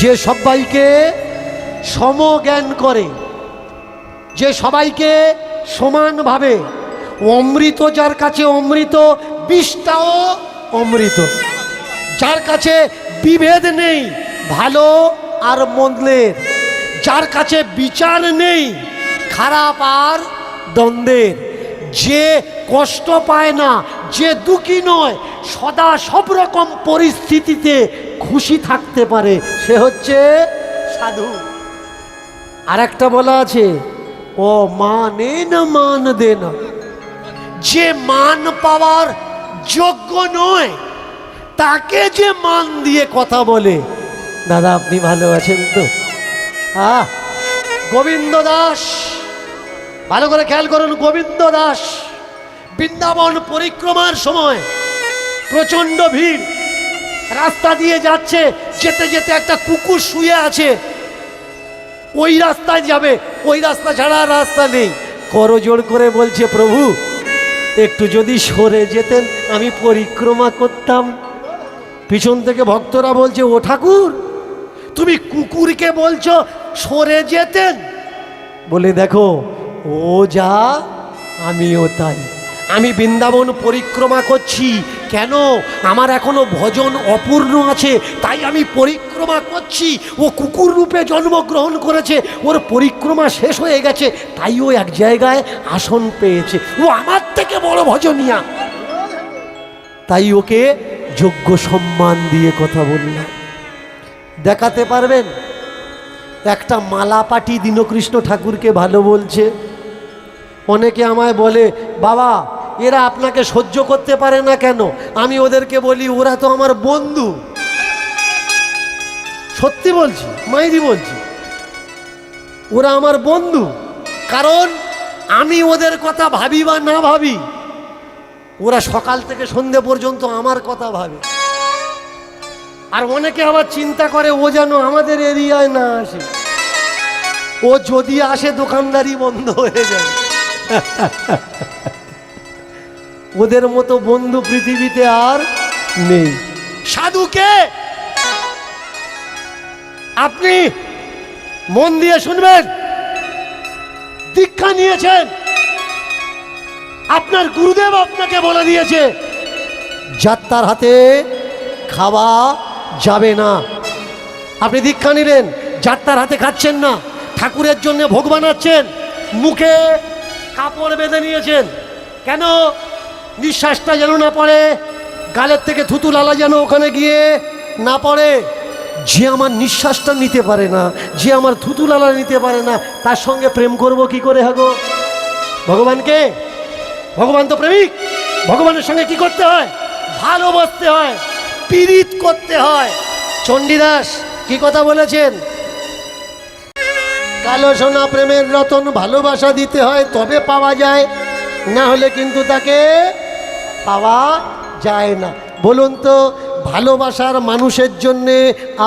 যে সবাইকে সমজ্ঞান করে, যে সবাইকে সমানভাবে, অমৃত যার কাছে অমৃত, বিষটাও অমৃত, যার কাছে বিভেদ নেই ভালো আর মন্দের, যার কাছে বিচার নেই খারাপ আর দ্বন্দ্বের, যে কষ্ট পায় না, যে দুঃখী নয়, সদা সব রকম পরিস্থিতিতে খুশি থাকতে পারে, সে হচ্ছে সাধু। আর একটা বলা আছে, ও মানে না মান দে না, যে মান পাওয়ার যোগ্য নয় তাকে যে মান দিয়ে কথা বলে। দাদা আপনি ভালো আছেন তো? গোবিন্দ দাস, ভালো করে খেয়াল করুন, গোবিন্দ দাস বৃন্দাবন পরিক্রমার সময় প্রচন্ড ভিড়, রাস্তা দিয়ে যাচ্ছে, যেতে যেতে একটা কুকুর শুয়ে আছে, ওই রাস্তায় যাবে, ওই রাস্তা ছাড়া রাস্তা নেই, করজোড় করে বলছে, প্রভু একটু যদি সরে যেতেন আমি পরিক্রমা করতাম। পিছন থেকে ভক্তরা বলছে, ও ঠাকুর তুমি কুকুরকে বলছো সরে যেতেন? বলে দেখো, ও যা আমিও তাই, আমি বৃন্দাবন পরিক্রমা করছি, কেন আমার এখনো ভজন অপূর্ণ আছে, তাই আমি পরিক্রমা করছি। ও কুকুর রূপে জন্মগ্রহণ করেছে, ওর পরিক্রমা শেষ হয়ে গেছে, তাই ও এক জায়গায় আসন পেয়েছে, ও আমার থেকে বড় ভজনিয়া, তাই ওকে যোগ্য সম্মান দিয়ে কথা বললাম। দেখাতে পারবেন একটা মালাপাটি দীনকৃষ্ণ ঠাকুরকে ভালো বলছে? অনেকে আমায় বলে, বাবা এরা আপনাকে সহ্য করতে পারে না কেন? আমি ওদেরকে বলি, ওরা তো আমার বন্ধু। সত্যি বলছি, মাইরি বলছি, ওরা আমার বন্ধু, কারণ আমি ওদের কথা ভাবি বা না ভাবি, ওরা সকাল থেকে সন্ধে পর্যন্ত আমার কথা ভাবে। আর অনেকে আবার চিন্তা করে ও যেন আমাদের এরিয়ায় না আসে, ও যদি আসে দোকানদারি বন্ধ হয়ে যায়। ওদের মতো বন্ধু পৃথিবীতে আর নেই। সাধুকে আপনি মন দিয়ে শুনবেন, দীক্ষা নিয়েছেন, আপনার গুরুদেব আপনাকে বলে দিয়েছে যাত্রার হাতে খাওয়া যাবে না। আপনি দীক্ষা নিলেন, যাত্রার হাতে খাচ্ছেন না, ঠাকুরের জন্য ভোগ বানাচ্ছেন, মুখে কাপড় বেঁধে নিয়েছেন, কেন? নিঃশ্বাসটা যেন না পড়ে, গালের থেকে থুতু লালা যেন ওখানে গিয়ে না পড়ে। যে আমার নিঃশ্বাসটা নিতে পারে না, যে আমার থুতু লালা নিতে পারে না, তার সঙ্গে প্রেম করব কি করে? হাগো ভগবানকে, ভগবান তো প্রেমিক, ভগবানের সঙ্গে কি করতে হয়? ভালোবাসতে হয়, পীড়িত করতে হয়। চণ্ডীদাস কি কথা বলেছেন? কালো সোনা প্রেমের রতন, ভালোবাসা দিতে হয় তবে পাওয়া যায়, না হলে কিন্তু তাকে পাওয়া যায় না। বলুন তো, ভালোবাসার মানুষের জন্যে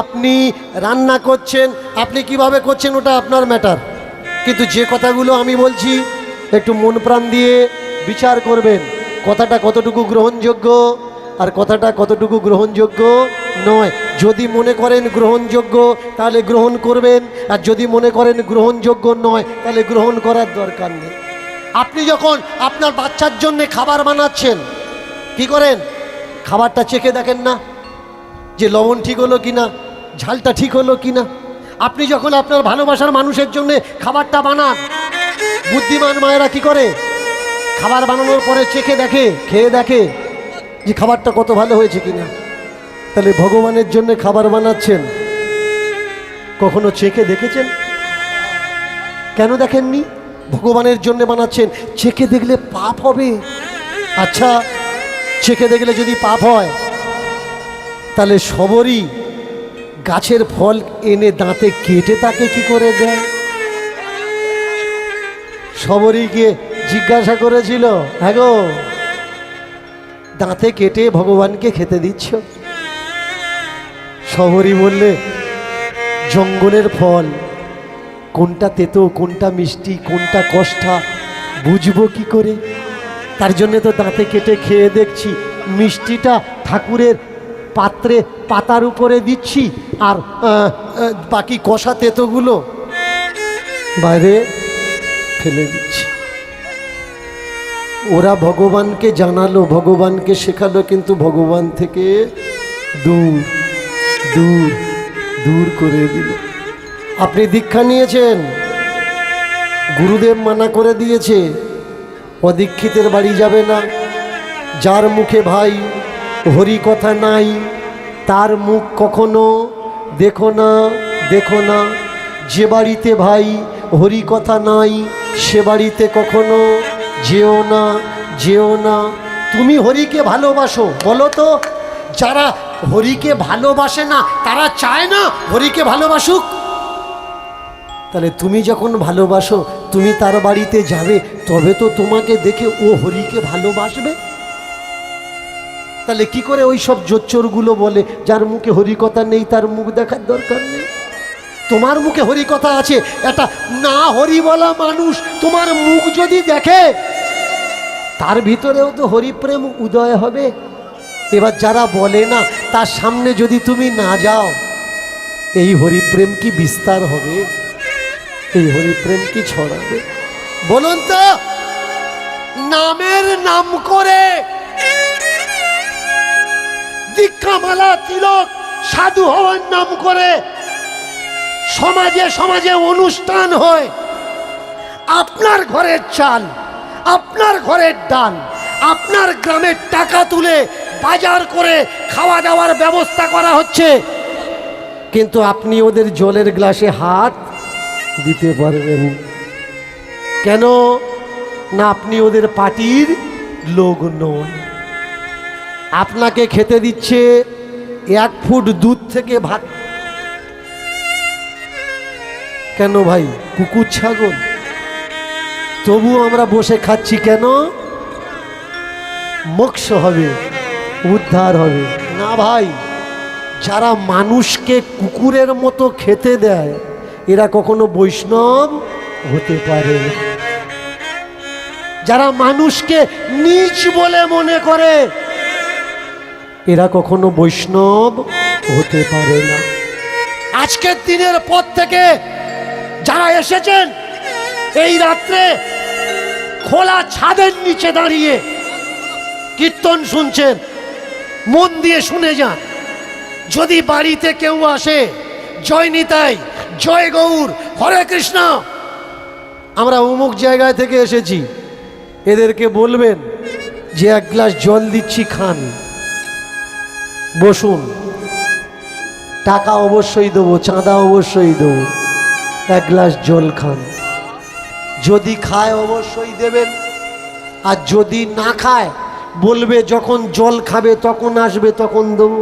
আপনি রান্না করছেন, আপনি কিভাবে করছেন ওটা আপনার ম্যাটার, কিন্তু যে কথাগুলো আমি বলছি একটু মন প্রাণ দিয়ে বিচার করবেন, কথাটা কতটুকু গ্রহণযোগ্য আর কথাটা কতটুকু গ্রহণযোগ্য নয়। যদি মনে করেন গ্রহণযোগ্য তাহলে গ্রহণ করবেন, আর যদি মনে করেন গ্রহণযোগ্য নয় তাহলে গ্রহণ করার দরকার নেই। আপনি যখন আপনার বাচ্চার জন্য খাবার বানাচ্ছেন, কি করেন? খাবারটা চেখে দেখেন না যে লবণ ঠিক হলো কিনা, ঝালটা ঠিক হলো কিনা। আপনি যখন আপনার ভালোবাসার মানুষের জন্য খাবারটা বানান, বুদ্ধিমান মায়েরা কি করে? খাবার বানানোর পরে চেখে দেখে, খেয়ে দেখে যে খাবারটা কত ভালো হয়েছে কিনা। তাহলে ভগবানের জন্য খাবার বানাচ্ছেন, কখনো চেখে দেখেছেন? কেন দেখেননি? ভগবানের জন্য বানাচ্ছেন, চেখে দেখলে পাপ হবে। আচ্ছা, চেখে দেখলে যদি পাপ হয়, তাহলে সবরই গাছের ফল এনে দাঁতে কেটে তাকে কি করে দেয়? সবরই গিয়ে জিজ্ঞাসা করেছিল, হ্যাঁ গো দাঁতে কেটে ভগবানকে খেতে দিচ্ছ? সবরই বললে, জঙ্গলের ফল কোনটা তেতো, কোনটা মিষ্টি, কোনটা কষ্টা বুঝবো কি করে? তার জন্য তো দাঁতে কেটে খেয়ে দেখছি, মিষ্টিটা ঠাকুরের পাত্রে পাতার উপরে দিচ্ছি, আর বাকি কষা তেতোগুলো বাইরে ফেলে দিচ্ছি। ওরা ভগবানকে জানালো, ভগবানকে শেখালো, কিন্তু ভগবান থেকে দূর দূর দূর করে দিল। আপনি দীক্ষা নিয়েছেন, গুরুদেব মানা করে দিয়েছে অদীক্ষিতের বাড়ি যাবে না। যার মুখে ভাই হরি কথা নাই তার মুখ কখনো দেখো না, দেখো না। যে বাড়িতে ভাই হরি কথা নাই সে বাড়িতে কখনো যেও না, যেও না। তুমি হরিকে ভালোবাসো, বলো তো যারা হরিকে ভালোবাসে না তারা চায় না হরিকে ভালোবাসুক? তাহলে তুমি যখন ভালোবাসো তুমি তার বাড়িতে যাবে, তবে তো তোমাকে দেখে ও হরিকে ভালোবাসবে। তাহলে কি করে ওই সব জোচ্চোরগুলো বলে যার মুখে হরিকথা নেই তার মুখ দেখার দরকার নেই? তোমার মুখে হরিকথা আছে, একটা না হরি বলা মানুষ তোমার মুখ যদি দেখে তার ভিতরেও তো হরিপ্রেম উদয় হবে। এবার যারা বলে না তার সামনে যদি তুমি না যাও, এই হরিপ্রেম কি বিস্তার হবে? এই হরিপ্রেম কি ছড়াবে? বলুন তো, নামের নাম করে দীক্ষামালা তিলক সাধু হওয়ার নাম করে সমাজে সমাজে অনুষ্ঠান হয়। আপনার ঘরের চাল, আপনার ঘরের ডাল, আপনার গ্রামের টাকা তুলে বাজার করে খাওয়া দাওয়ার ব্যবস্থা করা হচ্ছে, কিন্তু আপনি ওদের জলের গ্লাসে হাত দিতে পারবেন কেন? না আপনি ওদের পার্টির লোক নন। আপনাকে খেতে দিচ্ছে 1 ফুট দুধ থেকে ভাত। কেন ভাই? কুকুর ছাগল? তবু আমরা বসে খাচ্ছি কেন? মোক্ষ হবে, উদ্ধার হবে না ভাই। যারা মানুষকে কুকুরের মতো খেতে দেয় এরা কখনো বৈষ্ণব হতে পারে না। যারা মানুষকে নীচ বলে মনে করে এরা কখনো বৈষ্ণব হতে পারে না। আজকের দিনের পর থেকে যারা এসেছেন এই রাত্রে খোলা ছাদের নিচে দাঁড়িয়ে কীর্তন শুনছেন, মন দিয়ে শুনে যান। যদি বাড়িতে কেউ আসে জয় নিতাই, জয় গৌর, হরে কৃষ্ণ, আমরা অমুক জায়গায় থেকে এসেছি, এদেরকে বলবেন যে 1 গ্লাস জল দিচ্ছি, খান, বসুন, টাকা অবশ্যই দেবো, চাঁদা অবশ্যই দেবো, 1 গ্লাস জল খান। যদি খায় অবশ্যই দেবেন, আর যদি না খায় বলবে যখন জল খাবে তখন আসবে, তখন দেবো।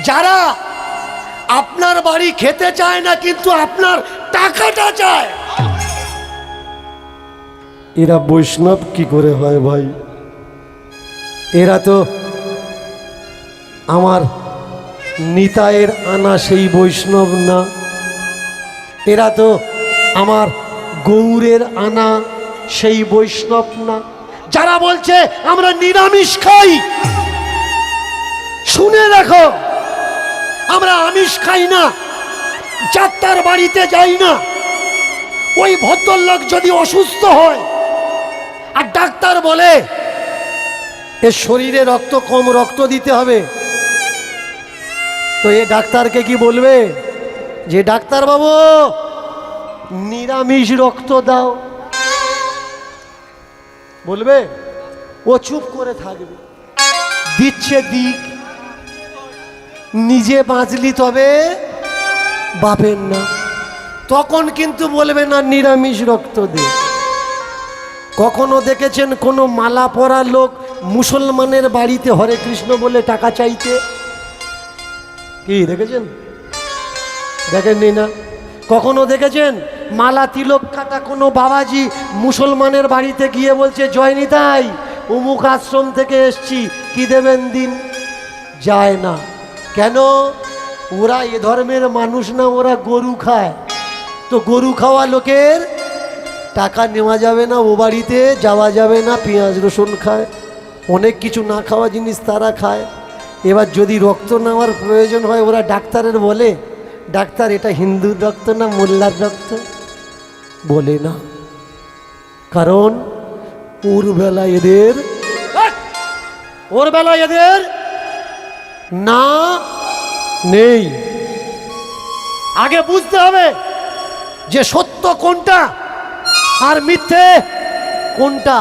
যারা আপনার বাড়ি খেতে চায় না কিন্তু আপনার টাকাটা চায়, এরা বৈষ্ণব কি করে হয় ভাই? এরা তো আমার নিতাইয়ের আনা সেই বৈষ্ণব না, এরা তো আমার গৌরের আনা সেই বৈষ্ণব না। যারা বলছে আমরা নিরামিষ খাই, শুনে রাখো, আমরা আমিষ খাই না, যাত্রার বাড়িতে যাই না। ওই ভদ্রলোক যদি অসুস্থ হয় আর ডাক্তার বলে এর শরীরে রক্ত কম, রক্ত দিতে হবে, তো এ ডাক্তারকে কি বলবে যে ডাক্তার বাবু নিরামিষ রক্ত দাও? বলবে? ও চুপ করে থাকবে, দিচ্ছে দিক, নিজে বাঁচলি তবে বাপের না। তখন কিন্তু বলবে না নিরামিষ রক্ত দে। কখনো দেখেছেন কোনো মালা পরা লোক মুসলমানের বাড়িতে হরে কৃষ্ণ বলে টাকা চাইতে? কি দেখেছেন? দেখেননি না? কখনো দেখেছেন মালা তিলক কাটা কোনো বাবাজি মুসলমানের বাড়িতে গিয়ে বলছে জয় নিতাই, অমুক আশ্রম থেকে এসছি, কি দেবেন দিন? যায় না। কেন? ওরা এ ধর্মের মানুষ না, ওরা গরু খায়। তো গরু খাওয়া লোকের টাকা নেওয়া যাবে না, ও বাড়িতে যাওয়া যাবে না, পেঁয়াজ রসুন খায়। অনেক কিছু না খাওয়া জিনিস তারা খায়। এবার যদি রক্ত নেওয়ার প্রয়োজন হয় ওরা ডাক্তারের বলে, ডাক্তার এটা হিন্দুর রক্ত না মোল্লার রক্ত? বলে না, কারণ ওর বেলা এদের না নেই। আগে বুঝতে হবে যে সত্য কোনটা আর মিথ্যে কোনটা,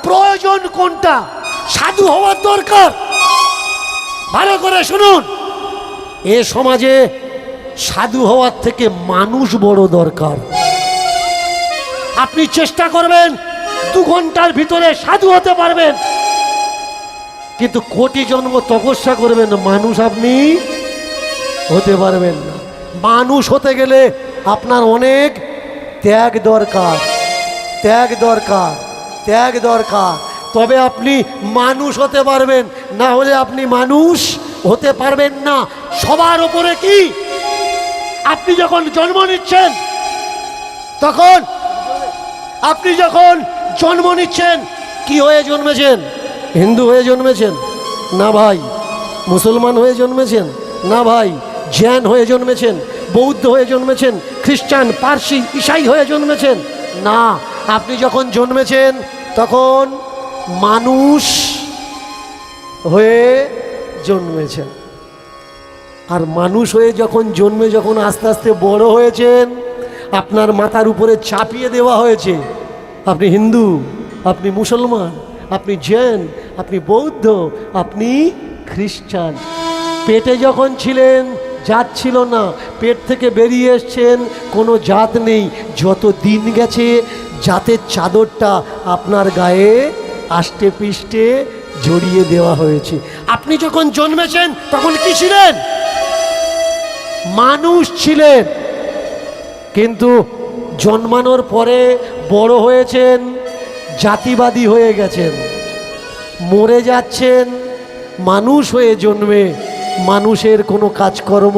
প্রয়োজন কোনটা, সাধু হওয়ার দরকার। ভালো করে শুনুন, এ সমাজে সাধু হওয়ার থেকে মানুষ বড় দরকার। আপনি চেষ্টা করবেন 2 ঘন্টার ভিতরে সাধু হতে পারবেন, কিন্তু কোটি জন্ম তপস্যা করবেন মানুষ আপনি হতে পারবেন না। মানুষ হতে গেলে আপনার অনেক ত্যাগ দরকার, ত্যাগ দরকার, ত্যাগ দরকার, তবে আপনি মানুষ হতে পারবেন, না হলে আপনি মানুষ হতে পারবেন না। সবার উপরে কি, আপনি যখন জন্ম নিচ্ছেন তখন আপনি যখন জন্ম নিচ্ছেন কি হয়ে জন্মেছেন? হিন্দু হয়ে জন্মেছেন? না ভাই। মুসলমান হয়ে জন্মেছেন? না ভাই। জৈন হয়ে জন্মেছেন? বৌদ্ধ হয়ে জন্মেছেন? খ্রিস্টান, পার্সি, ঈসাই হয়ে জন্মেছেন? না, আপনি যখন জন্মেছেন তখন মানুষ হয়ে জন্মেছেন। আর মানুষ হয়ে যখন জন্মে যখন আস্তে আস্তে বড় হয়েছেন, আপনার মাথার উপরে চাপিয়ে দেওয়া হয়েছে আপনি হিন্দু, আপনি মুসলমান, আপনি জৈন, আপনি বৌদ্ধ, আপনি খ্রিস্টান। পেটে যখন ছিলেন জাত ছিল না, পেট থেকে বেরিয়ে এসছেন কোনো জাত নেই। যত দিন গেছে জাতের চাদরটা আপনার গায়ে আষ্টে পৃষ্ঠে জড়িয়ে দেওয়া হয়েছে। আপনি যখন জন্মেছেন তখন কি ছিলেন? মানুষ ছিলেন, কিন্তু জন্মানোর পরে বড় হয়েছেন, জাতিবাদী হয়ে গেছেন, মরে যাচ্ছেন, মানুষ হয়ে জন্মে মানুষের কোনো কাজকর্ম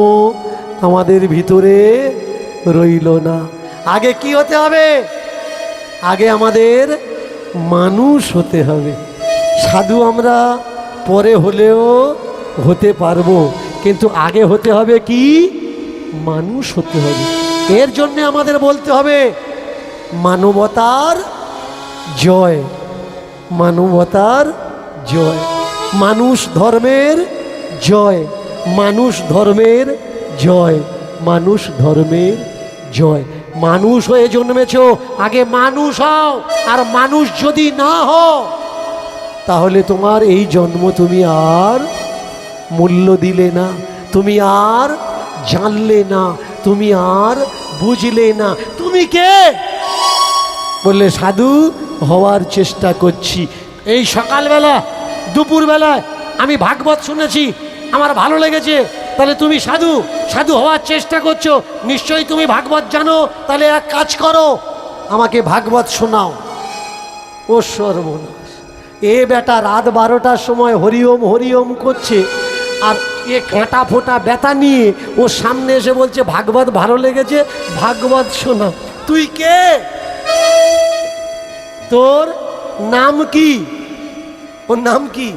আমাদের ভিতরে রইল না। আগে কি হতে হবে? আগে আমাদের মানুষ হতে হবে। সাধু আমরা পরে হলেও হতে পারবো, কিন্তু আগে হতে হবে কি? মানুষ হতে হবে। এর জন্য আমাদের বলতে হবে মানবতার জয়, মানবতার জয়, মানুষ ধর্মের জয়, মানুষ ধর্মের জয়, মানুষ ধর্মের জয়। মানুষ হয়ে জন্মেছ, আগে মানুষ হও। আর মানুষ যদি না হও তাহলে তোমার এই জন্ম তুমি আর মূল্য দিলে না, তুমি আর জানলে না, তুমি আর বুঝলে না। তুমি কে? বললে সাধু হওয়ার চেষ্টা করছি। এই সকালবেলা দুপুরবেলায় আমি ভাগবত শুনেছি, আমার ভালো লেগেছে, তাহলে তুমি সাধু, সাধু হওয়ার চেষ্টা করছো, নিশ্চয়ই তুমি ভাগবত জানো। তাহলে এক কাজ করো, আমাকে ভাগবত শোনাও। ও সর্বনাশ, এ বেটা রাত 12টার সময় হরিওম হরিওম করছে, আর এ কাঁটা ফোটা ব্যথা নিয়ে ও সামনে এসে বলছে ভাগবত ভালো লেগেছে, ভাগবত শোনা। তুই কে? তোর নাম কি? ওর নাম কি?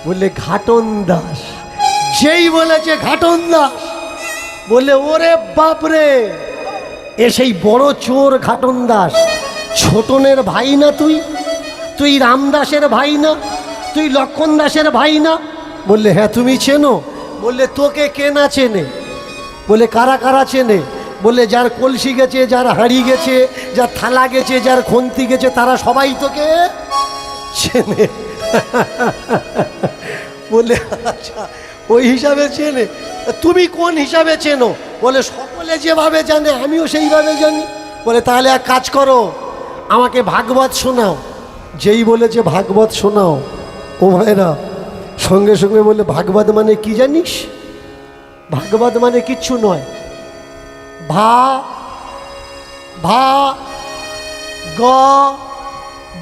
বললে ঘাটন দাস। যেই বলেছে ঘাটন দাস, বললে ওরে বাপরে, এ সেই বড় চোর ঘাটন দাস। ছোটনের ভাই না তুই? তুই রামদাসের ভাই না? তুই লক্ষণ দাসের ভাই না? বললে হ্যাঁ। তুমি চেনো? বললে তোকে কে না চেনে? বলে কারা কারা চেনে? বললে যার কলসি গেছে, যার হাঁড়ি গেছে, যার থালা গেছে, যার খন্তি গেছে, তারা সবাই তোকে চেনে। বলে আচ্ছা, ওই হিসাবে চেনে। তুমি কোন হিসাবে চেনো? বলে সকলে যেভাবে জানে আমিও সেইভাবে জানি। বলে তাহলে এক কাজ করো, আমাকে ভাগবত শোনাও। যেই বলেছে ভাগবত শোনাও, ও ভাইরা সঙ্গে সঙ্গে বলে ভাগবত মানে কি জানিস? ভাগবত মানে কিচ্ছু নয়। ভা ভা গ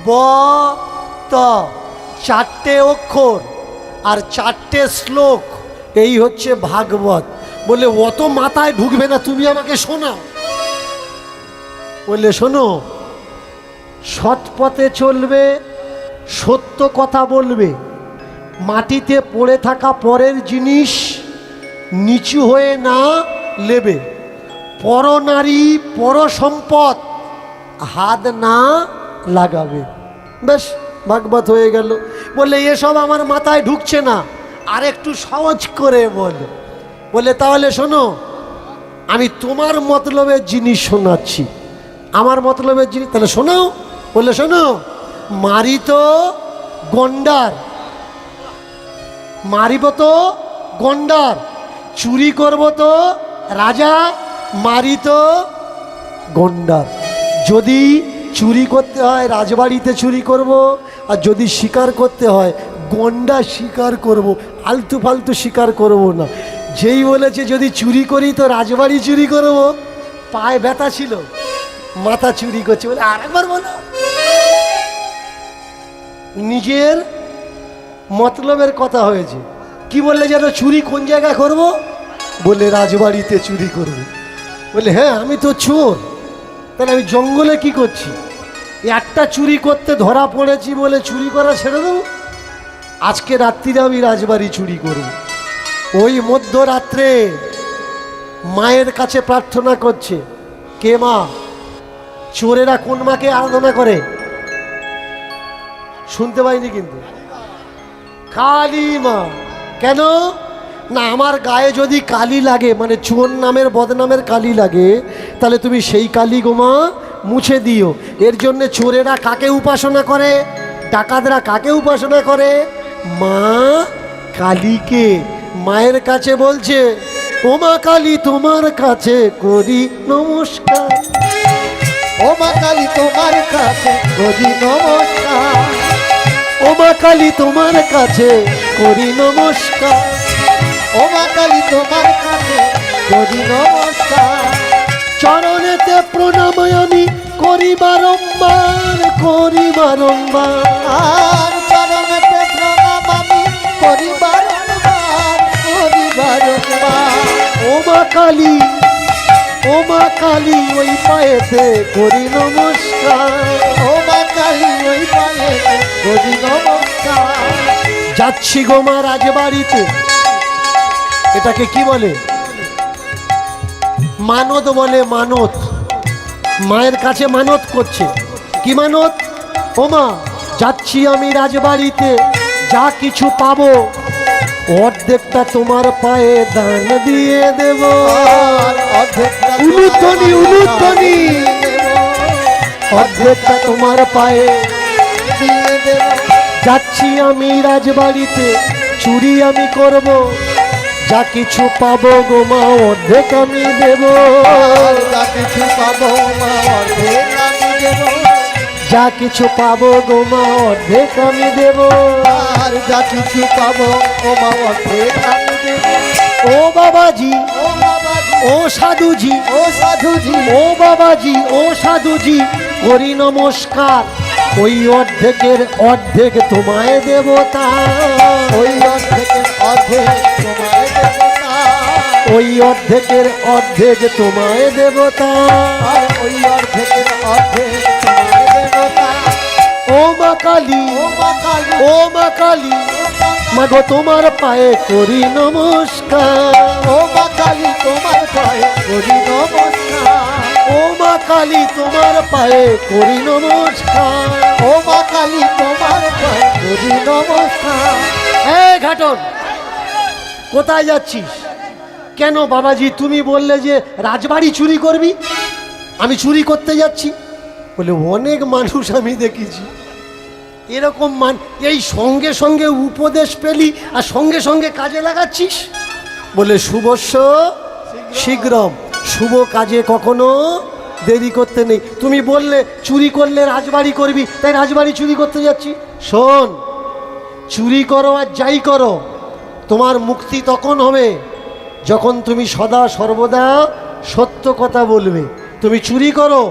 ব ত, 4টে অক্ষর আর 4টে শ্লোক, এই হচ্ছে ভাগবত। বলে অত মাথায় ঢুকবে না, তুমি আমাকে শোনাও। বললে শোনো, সৎ পথে চলবে, সত্য কথা বলবে, মাটিতে পড়ে থাকা পরের জিনিস নিচু হয়ে না লেবে, পরনারী পর সম্পদ হাত না লাগাবে। বেশ, ভাগবত হয়ে গেল। বললে এসব আমার মাথায় ঢুকছে না, আর একটু সহজ করে বলো। বলে তাহলে শোনো, আমি তোমার মতলবের জিনিস শোনাচ্ছি, আমার মতলবের জিনিস তাহলে শোনাও। বলে শোনো, মারি তো গন্ডার, মারিব তো গন্ডার, চুরি করব তো রাজা, মারি তো গন্ডার। যদি চুরি করতে হয় রাজবাড়িতে চুরি করব, আর যদি শিকার করতে হয় গন্ডা শিকার করব, আলতু ফালতু শিকার করব না। যেই বলেছে যদি চুরি করি তো রাজবাড়ি চুরি করব, পায়ে ব্যথা ছিল, মাথা চুরি করছে। বলে আরেকবার বলো। নিজের মতলবের কথা হয়েছে। কি বললে যেন চুরি কোন জায়গায় করব? বলে রাজবাড়িতে চুরি করব। বলে হ্যাঁ আমি তো চোর, তাহলে আমি জঙ্গলে কি করছি? একটা চুরি করতে ধরা পড়েছি বলে চুরি করা ছেড়ে দেবো? আজকে রাত্রিরে আমি রাজবাড়ি চুরি করব। ওই মধ্যরাত্রে মায়ের কাছে প্রার্থনা করছে। কে মা? চোরেরা কোন মাকে আরাধনা করে? শুনতে পাইনি কিন্তু। কালী মা। কেন না? আমার গায়ে যদি কালি লাগে, মানে চোর নামের বদনামের কালি লাগে, তাহলে তুমি সেই কালি গোমা মুছে দিও। এর জন্য চোরেরা কাকে উপাসনা করে, ডাকাতরা কাকে উপাসনা করে? মা কালীকে। মায়ের কাছে বলছে, ও মা কালী তোমার কাছে করি নমস্কার, ও মা কালী তোমার কাছে করি নমস্কার, ও মা কালী তোমার কাছে করি নমস্কার, ও মা কালী তোমার কাছে করি নমস্কার। চরণেতে প্রণাম আমি করি বারম্বার, করি বারম্বার। আর চরণেতে প্রণাম আমি করি বারম্বার, করি বারম্বার। ও মা কালী, ও মা কালী ওই পায়েতে করি নমস্কার, ও মা কালী ওই পায়ে করি নমস্কার। যাচ্ছি গো মা রাজবাড়িতে। এটাকে কি বলে? মানত বলে, মানত। মায়ের কাছে মানত করছে। কি মানত? ও মা যাচ্ছি আমি রাজবাড়িতে, যা কিছু পাবো অর্ধেকটা তোমার পায়ে দান দিয়ে দেব। আর অর্ধেকটা উলুধ্বনি, উলুধ্বনি। অর্ধেকটা তোমার পায়ে দিয়ে দেব। যাচ্ছি আমি রাজবাড়িতে, চুরি আমি করব, যা কিছু পাবো গো মা অর্ধেক আমি দেব। আর যা কিছু পাবো মা অর্ধেক আমি দেব। যা কিছু পাবো গো মা অর্ধেক আমি দেব। আর যা কিছু পাবো ও মা অর্ধেক আমি দেব। ও বাবাজি, ও বাবাজি, ও সাধুজি, ও সাধুজি, ও বাবাজি, ও সাধুজি করি নমস্কার। ওই অর্ধেকের অর্ধেক তোমায় দেবতা, ওই অর্ধেকের অর্ধেক তোমায় দেবতা। ওই অর্ধেকের অর্ধেক তোমায় দেবতা। আর ওই অর্ধেকের অর্ধেক তোমায় দেবতা। ও মা কালী, ও মা কালী, ও মা কালী, মাগো তোমার পায়ে করি নমস্কার। ও মা কালী তোমার পায়ে করি নমস্কার। ও মা কালী তোমার পায়ে করি নমস্কার। ও মা কালী তোমার পায়ে করি নমস্কার। এই ঘাটন, কোথায় যাচ্ছিস? কেন বাবাজি তুমি বললে যে রাজবাড়ি চুরি করবি? আমি চুরি করতে যাচ্ছি। বলে অনেক মানুষ আমি দেখেছি এরকম এই সঙ্গে সঙ্গে উপদেশ পেলি আর সঙ্গে সঙ্গে কাজে লাগাচ্ছিস। বলে শুভস্য শীঘ্রম, শুভ কাজে কখনো দেরি করতে নেই। তুমি বললে চুরি করলে রাজবাড়ি করবি, তাই রাজবাড়ি চুরি করতে যাচ্ছি। শোন, চুরি করো আর যাই করো, তোমার মুক্তি তখন হবে যখন তুমি সদা সর্বদা সত্য কথা বলবে। তুমি চুরি করো,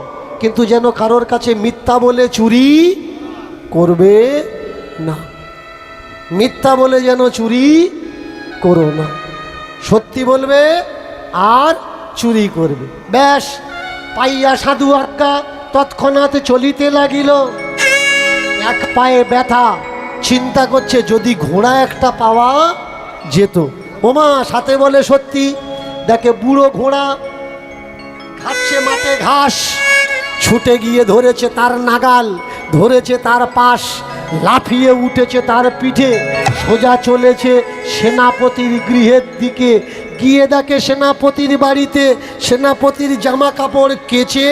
কিন্তু যেন কারোর কাছে মিথ্যা বলে চুরি করবে না। মিথ্যা বলে যেন চুরি করো না, সত্যি বলবে আর চুরি করবে। ব্যাস, পাইয়া সাধু আজ্ঞা তৎক্ষণাৎ চলিতে লাগিল। এক পায়ে ব্যথা, চিন্তা করছে যদি ঘোড়া একটা পাওয়া যেত। ওমা সাথে বলে সত্যি। দেখে বুড়ো ঘোড়া খাচ্ছে মাঠে ঘাস, ছুটে গিয়ে ধরেছে তার নাগাল, ধরেছে তার পাশ, লাফিয়ে উঠেছে তার পিঠে, সোজা চলেছে সেনাপতির গৃহের দিকে। গিয়ে দেখে সেনাপতির বাড়িতে সেনাপতির জামা কাপড় কেচে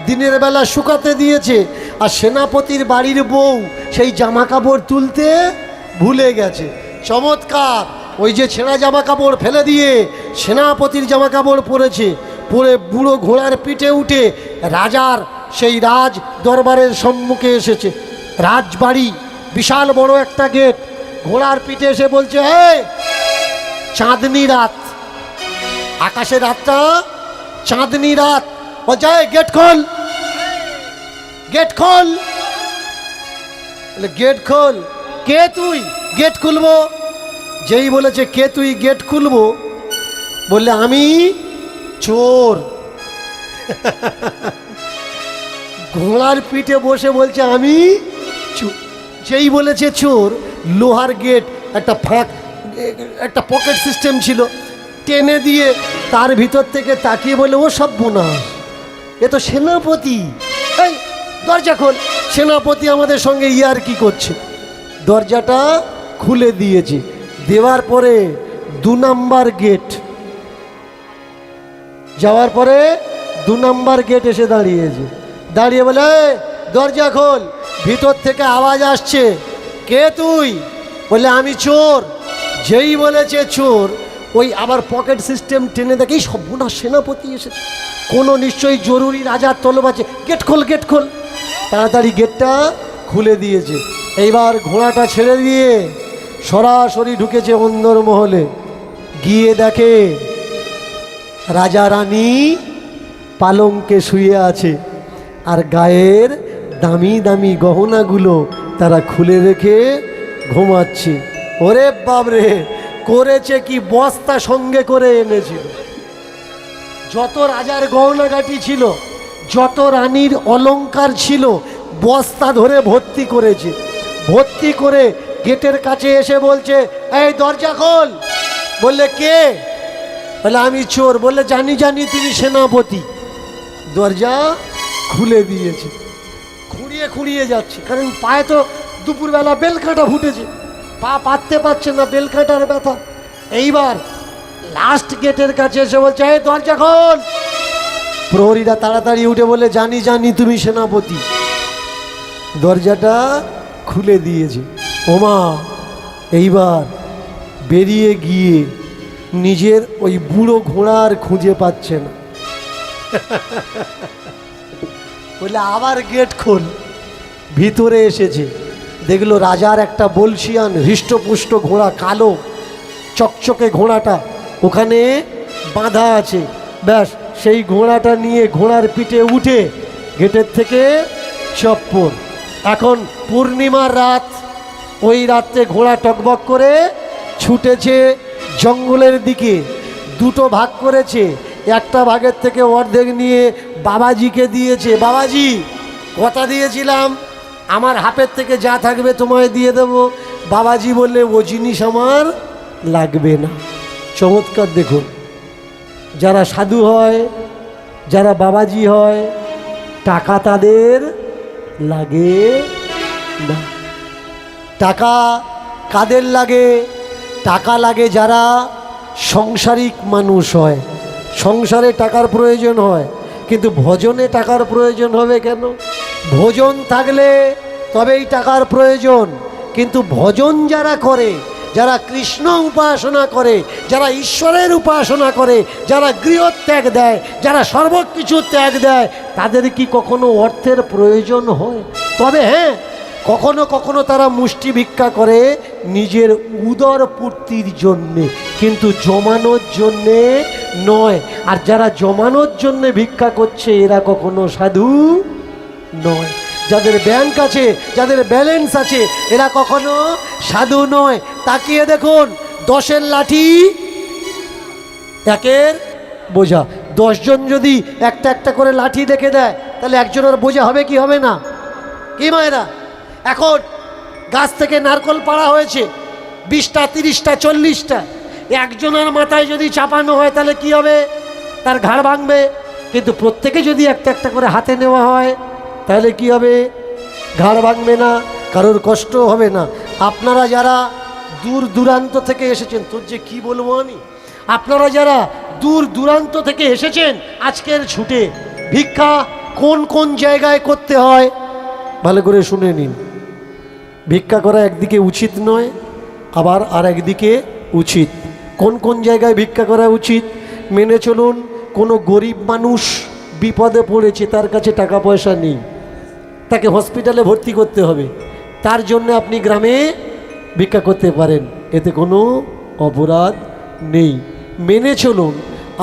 দিনের বেলা শুকাতে দিয়েছে, আর সেনাপতির বাড়ির বউ সেই জামা কাপড় তুলতে ভুলে গেছে। চমৎকার! ওই যে ছেঁড়া জামা কাপড় ফেলে দিয়ে সেনাপতির জামা কাপড় পরেছে, পরে বুড়ো ঘোড়ার পিঠে উঠে রাজার সেই রাজ দরবারের সম্মুখে এসেছে। রাজবাড়ি, বিশাল বড় একটা গেট। ঘোড়ার পিঠে এসে বলছে, হে চাঁদনি রাত, আকাশের রাতটা চাঁদনি রাত। বলছে গেট খোল, গেট খোল। গেট খোল। কে তুই? গেট খুলবো। যেই বলেছে কে তুই গেট খুলবো, বললে আমি চোর। ঘোড়ার পিঠে বসে বলছে আমি চোর। যেই বলেছে চোর, লোহার গেট, একটা ফাঁক, একটা পকেট সিস্টেম ছিল, টেনে দিয়ে তার ভিতর থেকে তাকিয়ে বলে ও সব বোনাস, এ তো সেনাপতি, এই দরজা খোল। সেনাপতি আমাদের সঙ্গে ইয়ার কি করছে। দরজাটা খুলে দিয়েছে। দেওয়ার পরে 2 নাম্বার গেট, যাওয়ার পরে 2 নাম্বার গেট এসে দাঁড়িয়েছে। দাঁড়িয়ে বলে দরজা খোল। ভিতর থেকে আওয়াজ আসছে, কে তুই? বলে আমি চোর। যেই বলেছে চোর, ওই আবার পকেট সিস্টেম টেনে দেখে এই সর্বনাশ, সেনাপতি এসেছে, কোনো নিশ্চয়ই জরুরি রাজার তলব আছে, গেট খোল, গেট খোল। তাড়াতাড়ি গেটটা খুলে দিয়েছে। এইবার ঘোড়াটা ছেড়ে দিয়ে সরাসরি ঢুকেছে অন্দরমহলে। গিয়ে দেখে রাজা রানী পালঙ্কে শুয়ে আছে, আর গায়ের দামি দামি গহনাগুলো তারা খুলে রেখে ঘুমাচ্ছে। ওরে বাবরে, করেছে কি, বস্তা সঙ্গে করে এনেছিল। যত রাজার গহনাগাটি ছিল, যত রানীর অলংকার ছিল, বস্তা ধরে ভর্তি করেছে। ভর্তি করে গেটের কাছে এসে বলছে, এই দরজা খোল। বললে কে? বলে আমি চোর। বললে জানি জানি তুমি সেনাপতি। দরজা খুলে দিয়েছে। খুঁড়িয়ে খুঁড়িয়ে যাচ্ছে, কারণ পায়ে তো দুপুরবেলা বেলকাঁটা ফুটেছে, পা পাততে পারছে না, বেলকাঁটার ব্যথা। এইবার লাস্ট গেটের কাছে এসে বলছে, এই দরজা খোল। প্রহরীরা তাড়াতাড়ি উঠে বলে জানি জানি তুমি সেনাপতি। দরজাটা খুলে দিয়েছে। ওমা, এইবার বেরিয়ে গিয়ে নিজের ওই বুড়ো ঘোড়ার খুঁজে পাচ্ছে না। বলে আবার গেট খোল। ভিতরে এসেছে, দেখলো রাজার একটা বলশিয়ান হৃষ্টপুষ্ট ঘোড়া, কালো চকচকে ঘোড়াটা ওখানে বাঁধা আছে। ব্যাস সেই ঘোড়াটা নিয়ে ঘোড়ার পিঠে উঠে গেটের থেকে চপ্পর। এখন পূর্ণিমার রাত, ওই রাত্রে ঘোড়া টকবক করে ছুটেছে জঙ্গলের দিকে। 2টো ভাগ করেছে, একটা ভাগের থেকে অর্ধেক নিয়ে বাবাজিকে দিয়েছে। বাবাজি, কথা দিয়েছিলাম আমার হাফের থেকে যা থাকবে তোমায় দিয়ে দেব। বাবাজি বললে ও জিনিস আমার লাগবে না। চমৎকার দেখুন, যারা সাধু হয়, যারা বাবাজি হয়, টাকা তাদের লাগে না। টাকা কাদের লাগে? টাকা লাগে যারা সংসারিক মানুষ হয়, সংসারে টাকার প্রয়োজন হয়। কিন্তু ভজনে টাকার প্রয়োজন হবে কেন? ভোজন থাকলে তবেই টাকার প্রয়োজন। কিন্তু ভজন যারা করে, যারা কৃষ্ণ উপাসনা করে, যারা ঈশ্বরের উপাসনা করে, যারা গৃহত্যাগ দেয়, যারা সর্বকিছু ত্যাগ দেয়, তাদের কি কখনো অর্থের প্রয়োজন হয়? তবে হ্যাঁ, কখনো কখনো তারা মুষ্টি ভিক্ষা করে নিজের উদর পূর্তির জন্যে, কিন্তু জমানোর জন্যে নয়। আর যারা জমানোর জন্যে ভিক্ষা করছে, এরা কখনো সাধু নয়। যাদের ব্যাংক আছে, যাদের ব্যালেন্স আছে, এরা কখনো সাধু নয়। তাকিয়ে দেখুন, 10-এর লাঠি 1-এর বোঝা। 10 জন যদি একটা একটা করে লাঠি রেখে দেয়, তাহলে একজনের বোঝা হবে কি হবে না? কি মায়েরা, এখন গাছ থেকে নারকল পাড়া হয়েছে 20টা 30টা 40টা, একজনের মাথায় যদি চাপানো হয় তাহলে কি হবে? তার ঘাড় ভাঙবে। কিন্তু প্রত্যেকে যদি একটা একটা করে হাতে নেওয়া হয় তাহলে কি হবে? ঘাড় ভাঙবে না, কারোর কষ্ট হবে না। আপনারা যারা দূর দূরান্ত থেকে এসেছেন, তোর যে কি বলবো আমি, আপনারা যারা দূর দূরান্ত থেকে এসেছেন আজকের ছুটে, ভিক্ষা কোন কোন জায়গায় করতে হয় ভালো করে শুনে নিন। ভিক্ষা করা একদিকে উচিত নয়, আবার আর একদিকে উচিত। কোন কোন জায়গায় ভিক্ষা করা উচিত মেনে চলুন। কোনো গরিব মানুষ বিপদে পড়েছে, তার কাছে টাকা পয়সা নেই, তাকে হসপিটালে ভর্তি করতে হবে, তার জন্য আপনি গ্রামে ভিক্ষা করতে পারেন, এতে কোনো অপরাধ নেই। মেনে চলুন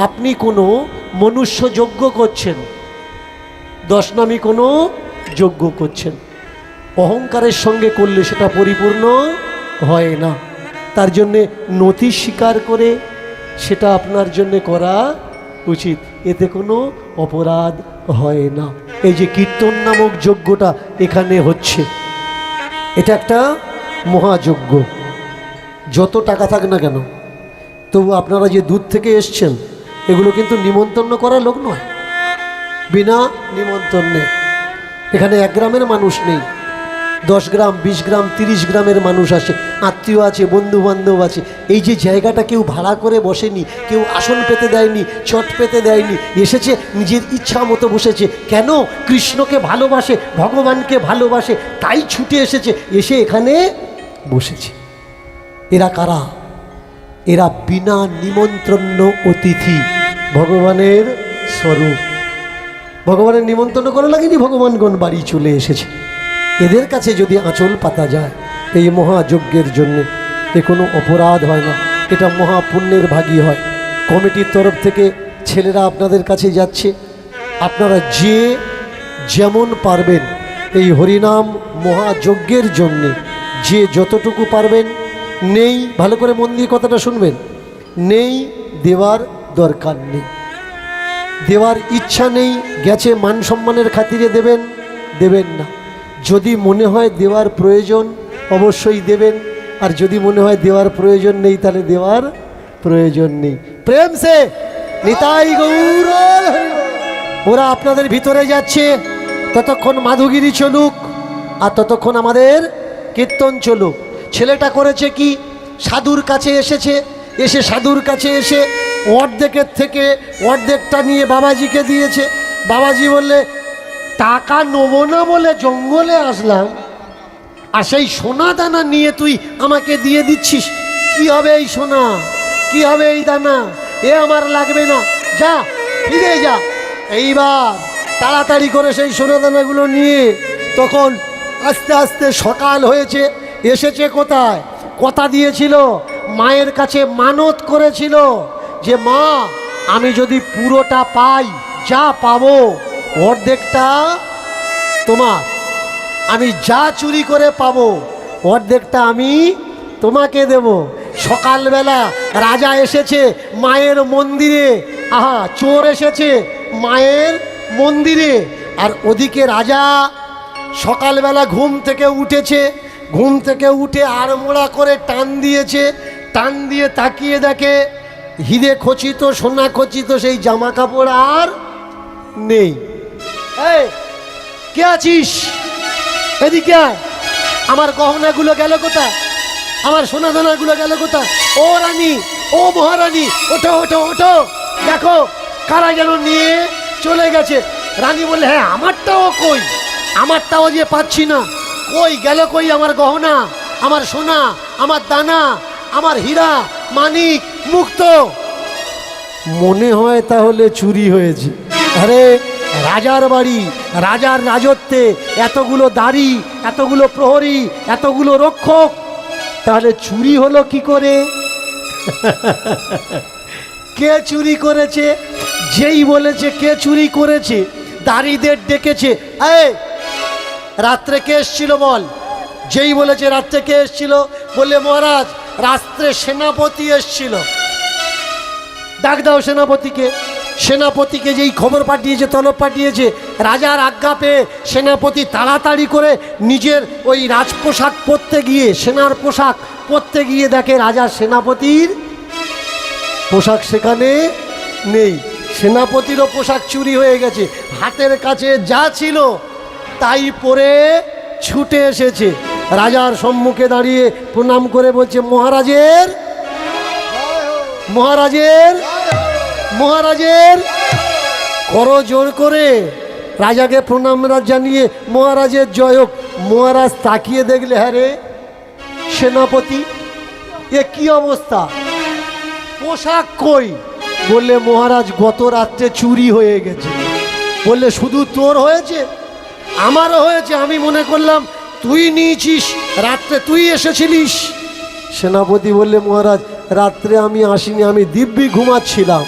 আপনি কোনো মনুষ্য যজ্ঞ করছেন, 10 নামী কোনো যজ্ঞ করছেন, অহংকারের সঙ্গে করলে সেটা পরিপূর্ণ হয় না। তার জন্যে নতি স্বীকার করে সেটা আপনার জন্যে করা উচিত, এতে কোনো অপরাধ হয় না। এই যে কীর্তন নামক যজ্ঞটা এখানে হচ্ছে, এটা একটা মহাযজ্ঞ। যত টাকা থাক না কেন, তবু আপনারা যে দূর থেকে এসছেন এগুলো কিন্তু নিমন্ত্রণ করা লোক নয়, বিনা নিমন্ত্রণে। এখানে 1 গ্রামের মানুষ নেই, 10 গ্রাম 20 গ্রাম 30 গ্রামের মানুষ আসে, আত্মীয় আছে, বন্ধু বান্ধব আছে। এই যে জায়গাটা কেউ ভাড়া করে বসেনি, কেউ আসন পেতে দেয়নি, চট পেতে দেয়নি, এসেছে নিজের ইচ্ছা মতো বসেছে। কেন? কৃষ্ণকে ভালোবাসে, ভগবানকে ভালোবাসে, তাই ছুটে এসেছে, এসে এখানে বসেছে। এরা কারা? এরা বিনা নিমন্ত্রণ অতিথি, ভগবানের স্বরূপ। ভগবানের নিমন্ত্রণ করা লাগেনি, ভগবানগণ বাড়ি চলে এসেছে। এদের কাছে যদি আঁচল পাতা যায় এই মহাযজ্ঞের জন্যে, এ কোনো অপরাধ হয় না, এটা মহাপুণ্যের ভাগী হয়। কমিটির তরফ থেকে ছেলেরা আপনাদের কাছে যাচ্ছে, আপনারা যে যেমন পারবেন এই হরিনাম মহাযজ্ঞের জন্যে যে যতটুকু পারবেন, নেই, ভালো করে মন দিয়ে কথাটা শুনবেন, নেই দেওয়ার দরকার নেই, দেওয়ার ইচ্ছা নেই, গেছে মান সম্মানের খাতিরে দেবেন, দেবেন না। যদি মনে হয় দেওয়ার প্রয়োজন অবশ্যই দেবেন, আর যদি মনে হয় দেওয়ার প্রয়োজন নেই তাহলে দেওয়ার প্রয়োজন নেই। প্রেম সে নিতাই গৌর হরি। ওরা আপনাদের ভিতরে যাচ্ছে, ততক্ষণ মাধুগিরি চলুক আর ততক্ষণ আমাদের কীর্তন চলুক। ছেলেটা করেছে কি, সাধুর কাছে এসেছে, এসে সাধুর কাছে এসে অর্ধেকের থেকে অর্ধেকটা নিয়ে বাবাজিকে দিয়েছে। বাবাজি বললে টাকা নেবো না বলে জঙ্গলে আসলাম, আর সেই সোনা দানা নিয়ে তুই আমাকে দিয়ে দিচ্ছিস, কি হবে এই সোনা, কি হবে এই দানা, এ আমার লাগবে না, যা ফিরে যা। এইবার তাড়াতাড়ি করে সেই সোনা দানাগুলো নিয়ে, তখন আস্তে আস্তে সকাল হয়েছে, এসেছে কোথায়? কথা দিয়েছিল, মায়ের কাছে মানত করেছিল যে মা আমি যদি পুরোটা পাই, যা পাবো অর্ধেকটা তোমার, আমি যা চুরি করে পাবো অর্ধেকটা আমি তোমাকে দেব। সকালবেলা রাজা এসেছে মায়ের মন্দিরে, আহা চোর এসেছে মায়ের মন্দিরে, আর ওদিকে রাজা সকালবেলা ঘুম থেকে উঠেছে, ঘুম থেকে উঠে আড়মোড়া করে টান দিয়েছে, টান দিয়ে তাকিয়ে দেখে হিরে খচিত সোনা খচিত সেই জামা কাপড় আর নেই। এই কে আছিস? এদিকে আয়। আমার গহনাগুলো গেল কোথায়? আমার সোনা দানাগুলো গেল কোথায়? ও রানী, ও মহারানী, ওঠো ওঠো ওঠো, দেখো কারা যেন নিয়ে চলে গেছে। রানী বললে হ্যাঁ আমারটাও কই, আমারটাও যে পাচ্ছি না, কই গেল কই আমার গহনা, আমার সোনা, আমার দানা, আমার হীরা মানিক মুক্ত? মনে হয় তাহলে চুরি হয়েছে। আরে রাজার বাড়ি, রাজার রাজত্বে এতগুলো দাড়ি, এতগুলো প্রহরী, এতগুলো রক্ষক, তাহলে চুরি হলো কি করে? কে চুরি করেছে? যেই বলেছে কে চুরি করেছে, দাড়িদের ডেকেছে, এই রাত্রে কে এসছিল বল? যেই বলেছে রাত্রে কে এসছিল, বলে মহারাজ রাত্রে সেনাপতি এসছিল। ডাক দাও সেনাপতিকে। সেনাপতিকে যেই খবর পাঠিয়েছে, তলব পাঠিয়েছে, রাজার আজ্ঞা পেয়ে সেনাপতি তাড়াতাড়ি করে নিজের ওই রাজপোশাক পরতে গিয়ে, সেনার পোশাক পরতে গিয়ে দেখে রাজার সেনাপতির পোশাক সেখানে নেই। সেনাপতিরও পোশাক চুরি হয়ে গেছে। হাতের কাছে যা ছিল তাই পরে ছুটে এসেছে। রাজার সম্মুখে দাঁড়িয়ে প্রণাম করে বলছে, মহারাজের মহারাজের মহারাজের করো জোর করে। রাজাকে প্রণাম জানিয়ে মহারাজের জয় হোক। মহারাজ তাকিয়ে দেখলে, হ্যাঁ রে সেনাপতি, এ কি অবস্থা, পোশাক কই? বললে, মহারাজ গত রাত্রে চুরি হয়ে গেছে। বললে, শুধু তোর হয়েছে? আমারও হয়েছে। আমি মনে করলাম তুই নিয়েছিস, রাত্রে তুই এসেছিলিস। সেনাপতি বললে, মহারাজ রাত্রে আমি আসিনি, আমি দিব্যি ঘুমাচ্ছিলাম।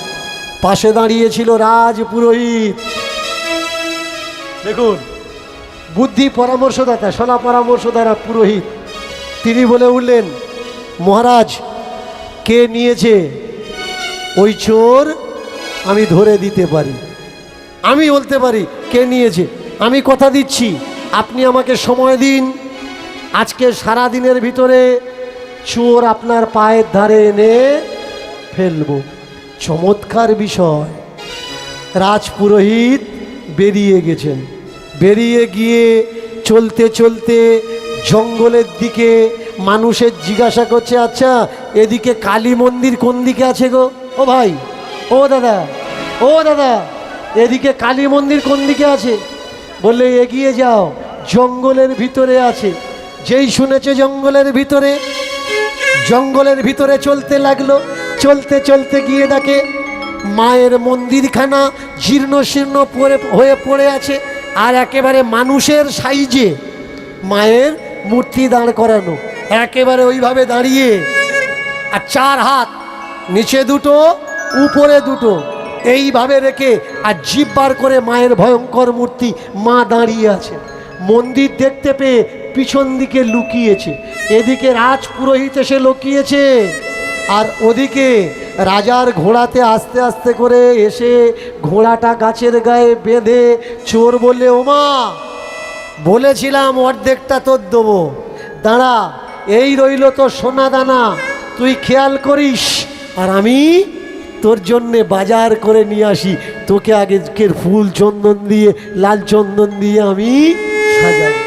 পাশে দাঁড়িয়েছিল রাজ পুরোহিত। দেখুন, বুদ্ধি পরামর্শদাতা, সলা পরামর্শদাতা পুরোহিত। তিনি বলে উঠলেন, মহারাজ কে নিয়েছে ওই চোর আমি ধরে দিতে পারি, আমি বলতে পারি কে নিয়েছে। আমি কথা দিচ্ছি, আপনি আমাকে সময় দিন, আজকে সারা দিনের ভিতরে চোর আপনার পায়ের ধারে এনে ফেলবো। চমৎকার বিষয়। রাজপুরোহিত বেরিয়ে গেছেন। বেরিয়ে গিয়ে চলতে চলতে জঙ্গলের দিকে মানুষের জিজ্ঞাসা করছে, আচ্ছা এদিকে কালী মন্দির কোন দিকে আছে গো? ও ভাই, ও দাদা, ও দাদা, এদিকে কালী মন্দির কোন দিকে আছে? বললে, এগিয়ে যাও, জঙ্গলের ভিতরে আছে। যেই শুনেছে জঙ্গলের ভিতরে, জঙ্গলের ভিতরে চলতে লাগলো। চলতে চলতে গিয়ে দেখে মায়ের মন্দিরখানা জীর্ণ শীর্ণ হয়ে পড়ে আছে, আর একেবারে মানুষের সাইজে মায়ের মূর্তি দাঁড় করানো, একেবারে ওইভাবে দাঁড়িয়ে, আর 4 হাত, নিচে দুটো উপরে দুটো, এইভাবে রেখে আর জিভ বার করে মায়ের ভয়ঙ্কর মূর্তি মা দাঁড়িয়ে আছে। মন্দির দেখতে পেয়ে পিছন দিকে লুকিয়েছে। এদিকে রাজপুরোহিত এসে লুকিয়েছে, আর ওদিকে রাজার ঘোড়াতে আস্তে আস্তে করে এসে ঘোড়াটা গাছের গায়ে বেঁধে চোর বললে, ওমা বলেছিলাম অর্ধেকটা তোর দেবো, দাঁড়া, এই রইল তোর সোনা দানা, তুই খেয়াল করিস, আর আমি তোর জন্যে বাজার করে নিয়ে আসি, তোকে আগের ফুল চন্দন দিয়ে, লাল চন্দন দিয়ে আমি সাজাবো।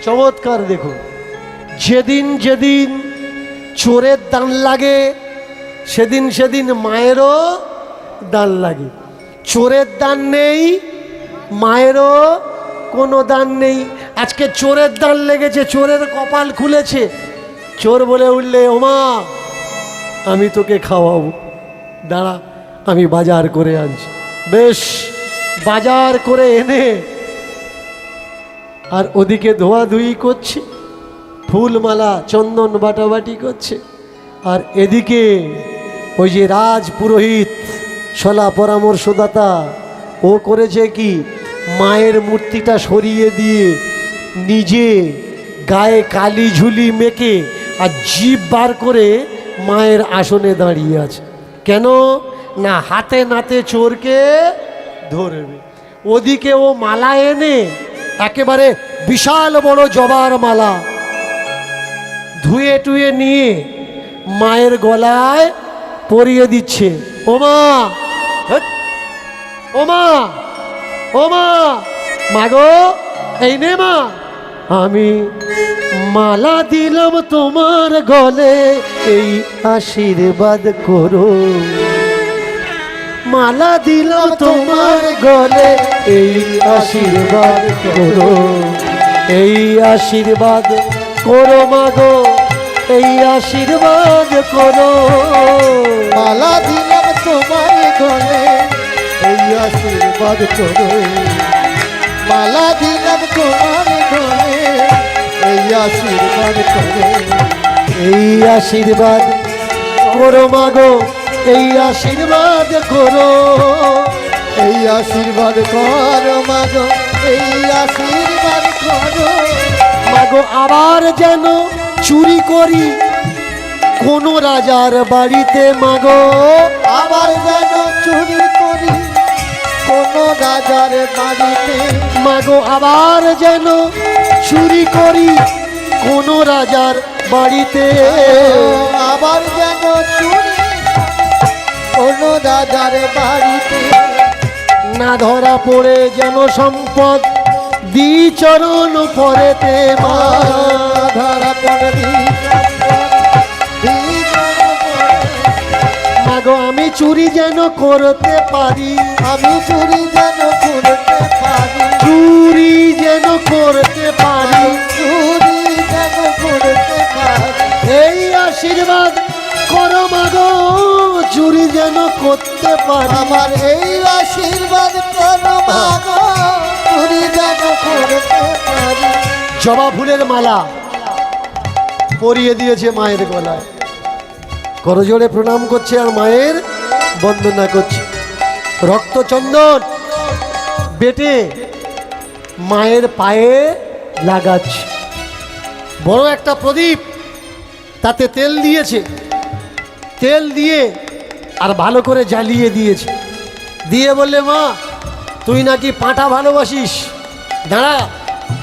চমৎকার। দেখুন, যেদিন যেদিন চোরের দান লাগে সেদিন সেদিন মায়েরও দান লাগে। চোরের দান নেই, মায়েরও কোনো দান নেই। আজকে চোরের দান লেগেছে, চোরের কপাল খুলেছে। চোর বলে উঠলে, ওমা আমি তোকে খাওয়াবো, দাঁড়া আমি বাজার করে আনছি। বেশ, বাজার করে এনে আর ওদিকে ধোয়াধুয়ি করছে, ফুলমালা চন্দন বাটাবাটি করছে, আর এদিকে ওই যে রাজ পুরোহিত সলা পরামর্শদাতা, ও করেছে কি, মায়ের মূর্তিটা সরিয়ে দিয়ে নিজে গায়ে কালি ঝুলি মেখে আর জিভ বার করে মায়ের আসনে দাঁড়িয়ে আছে। কেন না, হাতে নাতে চোরকে ধরবে। ওদিকে ও মালা এনে, একেবারে বিশাল বড় জবার মালা ধুয়ে টুয়ে নিয়ে মায়ের গলায় পরিয়ে দিচ্ছে। ওমা, ওমা, ওমা, মাগো এই নে মা, আমি মালা দিলাম তোমার গলে, এই আশীর্বাদ করো। মালা দিলাম তোমার গলে, এই আশীর্বাদ করো, এই আশীর্বাদ করো মাগো, এই আশীর্বাদ করো। মালা দিলাম তোমার গলে, এই আশীর্বাদ করো। মালা দিলাম তোমার গলে, এই আশীর্বাদ করো। এই আশীর্বাদ করো মাগো, এই আশীর্বাদ করো। এই আশীর্বাদ করো মাগো, এই আশীর্বাদ করো। মাগো আবার যেন চুরি করি কোন রাজার বাড়িতে, মাগো আবার যেন চুরি করি করি কোন রাজার বাড়িতে। মাগো আবার যেন চুরি করি কোন রাজার বাড়িতে। আবার যেন চুরি কোন রাজার বাড়িতে। না ধরা পড়ে যেন সম্পদ দি চরণ পরেতে মা। ধরা পড়বি মাগো আমি চুরি যেন করতে পারি, আমি চুরি যেন করতে পারি, চুরি যেন করতে পারি। চুরি যেন করতে পারি। এই আশীর্বাদ করো মাগো চুরি যেন করতে পারি। আমার এই আশীর্বাদ করো মাগো চুরি যেন করতে পারি। জবা ফুলের মালা পরিয়ে দিয়েছে মায়ের গলায়, করজোড়ে প্রণাম করছে আর মায়ের বন্দনা করছে। রক্তচন্দন বেটে মায়ের পায়ে লাগাচ্ছে। বড় একটা প্রদীপ, তাতে তেল দিয়েছে, তেল দিয়ে আর ভালো করে জ্বালিয়ে দিয়েছে। দিয়ে বললে মা তুই নাকি পাঁঠা ভালোবাসিস, দাঁড়া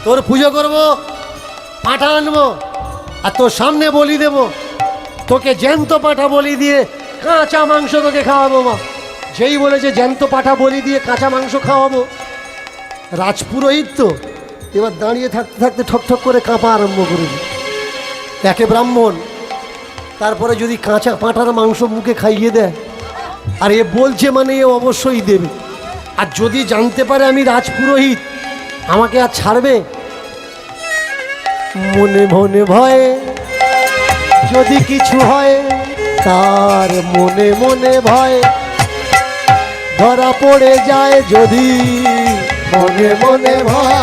তোর পুজো করব, পাঁঠা আনবো আর তোর সামনে বলি দেব, তোকে জ্যান্ত পাঁঠা বলি দিয়ে কাঁচা মাংস তোকে খাওয়াবো। মা যেই বলেছে জ্যান্ত পাঁঠা বলি দিয়ে কাঁচা মাংস খাওয়াবো, রাজপুরোহিত তো এবার দাঁড়িয়ে থাকতে থাকতে ঠক ঠক করে কাঁপা আরম্ভ করে দিল। একে ব্রাহ্মণ, তারপরে যদি কাঁচা পাঁঠার মাংস মুখে খাইয়ে দেয়, আর এ বলছে মানে এ অবশ্যই দেবে। আর যদি জানতে পারে আমি রাজপুরোহিত, আমাকে আর ছাড়বে? মনে মনে ভয়ে যদি কিছু হয়, তার মনে মনে ভয় ধরা পড়ে যায় যদি মনে মনে ভয়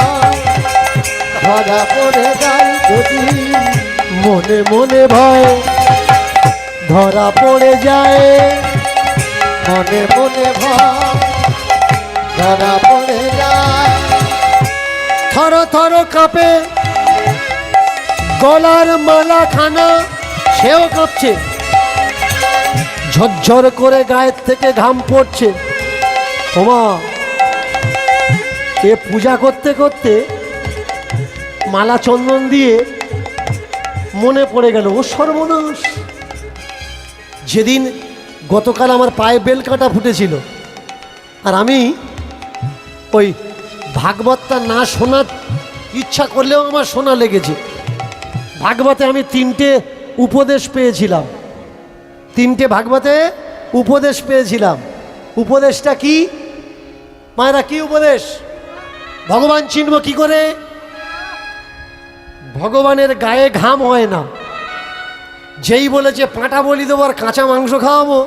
ধরা পড়ে যায় যদি মনে মনে ভয় ধরা পড়ে যায়। মনে মনে ভয় ধরা পড়ে যায়। থর থর কাঁপে গলার মালা খানা, সেও কাঁপছে, ঝরঝর করে গায়ের থেকে ঘাম পড়ছে। ওমা এ পূজা করতে করতে মালা চন্দন দিয়ে মনে পড়ে গেল ও সর্বনাশ, যেদিন গতকাল আমার পায়ে বেল কাঁটা ফুটেছিল আর আমি ওই ভাগবতটা না শোনার ইচ্ছা করলেও আমার শোনা লেগেছে। ভাগবতে আমি 3টে উপদেশ পেয়েছিলাম, 3টে ভাগবতে উপদেশ পেয়েছিলাম। উপদেশটা কি মায়েরা, কি উপদেশ? ভগবান চিনব কি করে? ভগবানের গায়ে ঘাম হয় না। যেই বলেছে পাঁঠা বলি দেবো আর কাঁচা মাংস খাওয়াবো,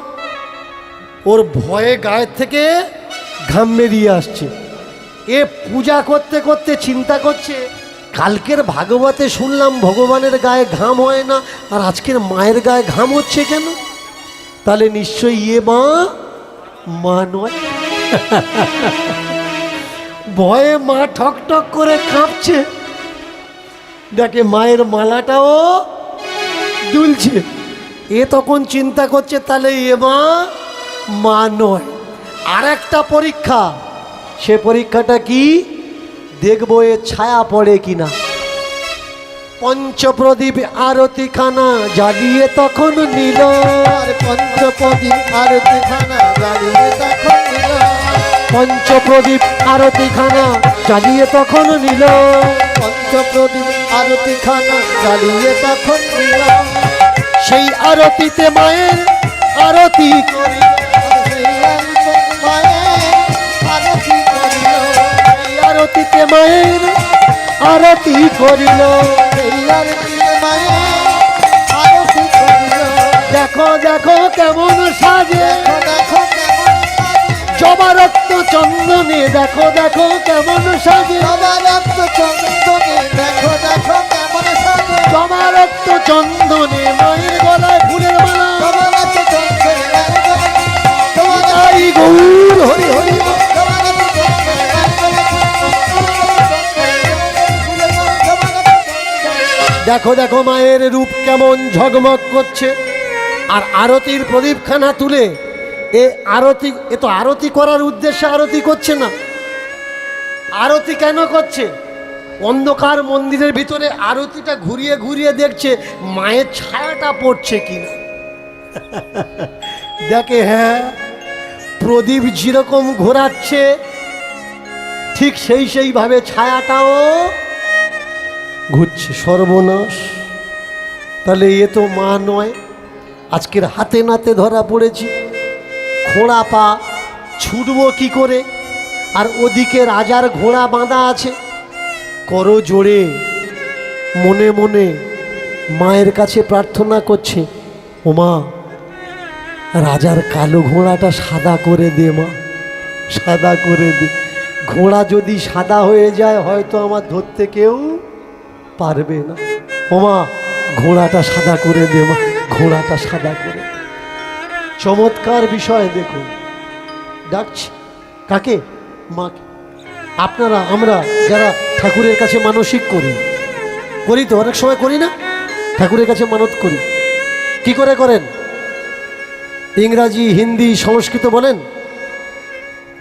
ওর ভয়ে গায়ের থেকে ঘাম বেরিয়ে আসছে। এ পূজা করতে করতে চিন্তা করছে, কালকের ভাগবতে শুনলাম ভগবানের গায়ে ঘাম হয় না, আর আজকের মায়ের গায়ে ঘাম হচ্ছে কেন? তাহলে নিশ্চয়ই ইয়ে মা নয়। ভয়ে মা ঠক ঠক করে কাঁপছে, দেখে মায়ের মালাটাও দুলছে। এ তখন চিন্তা করছে তাহলে এ মা নয়। আর একটা পরীক্ষা, সে পরীক্ষাটা কি দেখবো এ ছায়া পড়ে কিনা। পঞ্চপ্রদীপ আরতি খানা জ্বালিয়ে তখন নিল, আর পঞ্চপ্রদীপ আরতি খানা জ্বালিয়ে তখন নিল। পঞ্চপ্রদীপ আরতি খানা জ্বালিয়ে তখন নিল। পঞ্চপ্রদীপ আরতি খানা জ্বালিয়ে তখন নিল। সেই আরতিতে মায়ের আরতি করি, আরতি করিল। এই আরতিতে মায়ের আরতি করিল। এই আরতিতে মায়ের আরতি করিল। দেখো দেখো কেমন সাজে, দেখো কেমন জবা রক্ত চন্দনে, দেখো দেখো কেমন সাজে, জবা রক্ত চন্দনে, দেখো দেখো কেমন সাজে। জবা রক্ত চন্দনে মায়ের গলায় ফুলের মালা। জবা রক্ত চন্দনে, জবা রক্ত তাই গৌর হরি হরি। জবা রক্ত দেখো দেখো মায়ের রূপ কেমন ঝগমগ করছে। আর আরতির প্রদীপখানা তুলে এ তো আরতি করার উদ্দেশ্যে আরতি করছে না। আরতি কেন করছে? অন্ধকার মন্দিরের ভিতরে আরতিটা ঘুরিয়ে ঘুরিয়ে দেখছে মায়ের ছায়াটা পড়ছে কিনা। দেখে হ্যাঁ, প্রদীপ যেরকম ঘোরাচ্ছে ঠিক সেইভাবে ছায়াটাও ঘুরছে। সর্বনাশ! তাহলে এ তো মা নয়, আজকের হাতে নাতে ধরা পড়েছি। ঘোড়া পা ছুটবো কি করে? আর ওদিকে রাজার ঘোড়া বাঁধা আছে। করো জোরে, মনে মনে মায়ের কাছে প্রার্থনা করছে, ও মা, রাজার কালো ঘোড়াটা সাদা করে দে মা, সাদা করে দে। ঘোড়া যদি সাদা হয়ে যায় হয়তো আমার ধরতে কেউ পারবে না। ও মা, ঘোড়াটা সাদা করে দে মা, ঘোড়াটা সাদা করে দে। চমৎকার বিষয় দেখুন, ডাকছি কাকে? মাকে। আপনারা আমরা যারা ঠাকুরের কাছে মানসিক করি তো অনেক সময় করি না, ঠাকুরের কাছে মানত করি। কি করে করেন? ইংরাজি, হিন্দি, সংস্কৃত বলেন।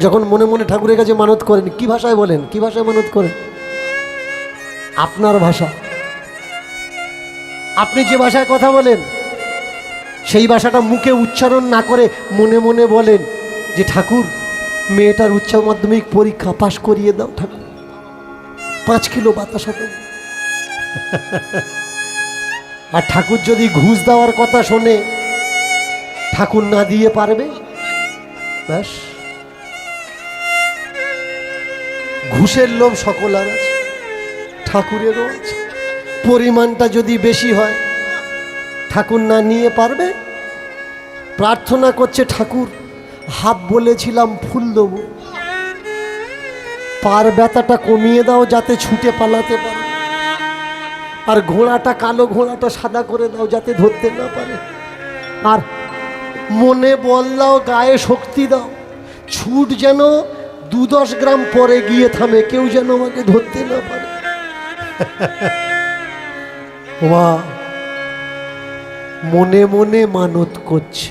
যখন মনে মনে ঠাকুরের কাছে মানত করেন কি ভাষায় বলেন? কি ভাষায় মানত করেন? আপনার ভাষা। আপনি যে ভাষায় কথা বলেন সেই ভাষাটা মুখে উচ্চারণ না করে মনে মনে বলেন যে ঠাকুর, মেয়েটার উচ্চ মাধ্যমিক পরীক্ষা পাশ করিয়ে দাও ঠাকুর, 5 কিলো বাতাসা দেবো। আর ঠাকুর যদি ঘুষ দেওয়ার কথা শোনে, ঠাকুর না দিয়ে পারবে? ব্যাস, ঘুষের লোভ সকলের আছে, ঠাকুরেরও আছে। পরিমাণটা যদি বেশি হয়, ঠাকুর না নিয়ে পারবে? প্রার্থনা করছে, ঠাকুর হাফ বলেছিলাম ফুল দেবো, পার ব্যথাটা কমিয়ে দাও যাতে ছুটে পালাতে পারে, আর ঘোড়াটা, কালো ঘোড়াটা সাদা করে দাও যাতে ধরতে না পারে, আর মনে বল দাও, গায়ে শক্তি দাও, ছুট যেন 2-10 গ্রাম পরে গিয়ে থামে, কেউ যেন আমাকে ধরতে না পারে। মা মনে মনে মানত করছে।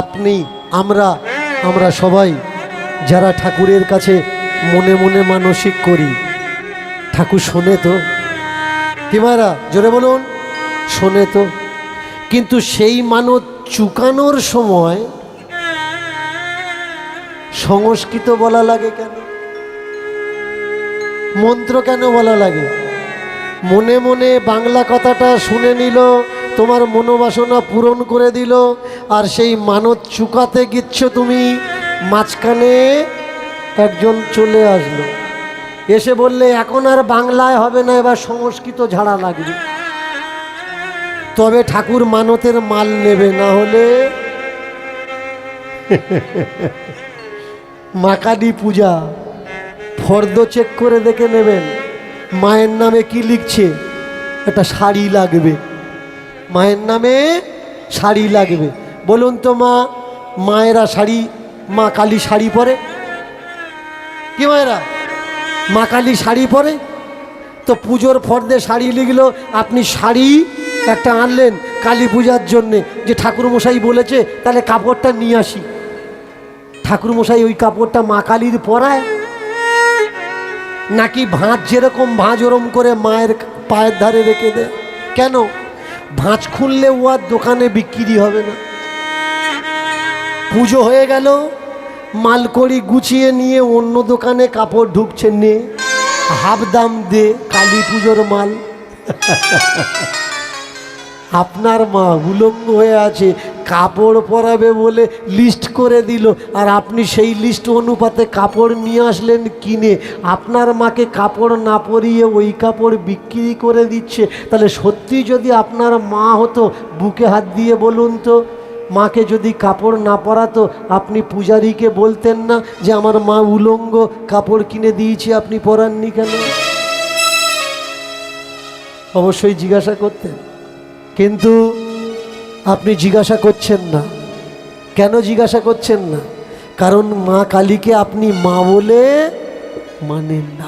আপনি, আমরা সবাই যারা ঠাকুরের কাছে মনে মনে মানসিক করি, ঠাকুর শোনে তো? কি মারা, জোরে বলুন, শোনে তো? কিন্তু সেই মানত চুকানোর সময় সংস্কৃত বলা লাগে কেন? মন্ত্র কেন বলা লাগে? মনে মনে বাংলা কথাটা শুনে নিল, তোমার মনোবাসনা পূরণ করে দিল, আর সেই মানত চুকাতে গিচ্ছ তুমি, মাঝখানে একজন চলে আসলো, এসে বললে এখন আর বাংলায় হবে না, এবার সংস্কৃত ঝাড়া লাগবে। তবে ঠাকুর মানতের মাল নেবে, না হলে মাকালি পূজা ফর্দ চেক করে দেখে নেবেন, মায়ের নামে কি লিখছে। একটা শাড়ি লাগবে, মায়ের নামে শাড়ি লাগবে। বলুন তো মা, মায়েরা শাড়ি, মা কালী শাড়ি পরে? কি মায়েরা মা কালী শাড়ি পরে? তো পুজোর ফর্দে শাড়ি লিখলো, আপনি শাড়ি একটা আনলেন কালী পূজার জন্যে, যে ঠাকুরমশাই বলেছে তাহলে কাপড়টা নিয়ে আসি। ঠাকুরমশাই ওই কাপড়টা মা কালীর পরায় নাকি ভাঁজ, যেরকম ভাঁজ ওরম করে মায়ের পায়ের ধারে রেখে দেয়? কেন? ভাঁজ খুললে ও আর দোকানে বিক্রি হবে না। পুজো হয়ে গেল, মালকড়ি গুছিয়ে নিয়ে অন্য দোকানে কাপড় ঢুকছে, নে হাফ দাম দে, কালী পুজোর মাল। আপনার মা উলঙ্গ হয়ে আছে, কাপড় পরাবে বলে লিস্ট করে দিল, আর আপনি সেই লিস্ট অনুপাতে কাপড় নিয়ে আসলেন কিনে, আপনার মাকে কাপড় না পরিয়ে ওই কাপড় বিক্রি করে দিচ্ছে। তাহলে সত্যি যদি আপনার মা হতো, বুকে হাত দিয়ে বলুন তো, মাকে যদি কাপড় না পরাতো, আপনি পূজারীকে বলতেন না যে আমার মা উলঙ্গ, কাপড় কিনে দিয়েছি, আপনি পরাননি কেন? অবশ্যই জিজ্ঞাসা করতেন, কিন্তু আপনি জিজ্ঞাসা করছেন না। কেন জিজ্ঞাসা করছেন না? কারণ মা কালীকে আপনি মা বলে মানেন না।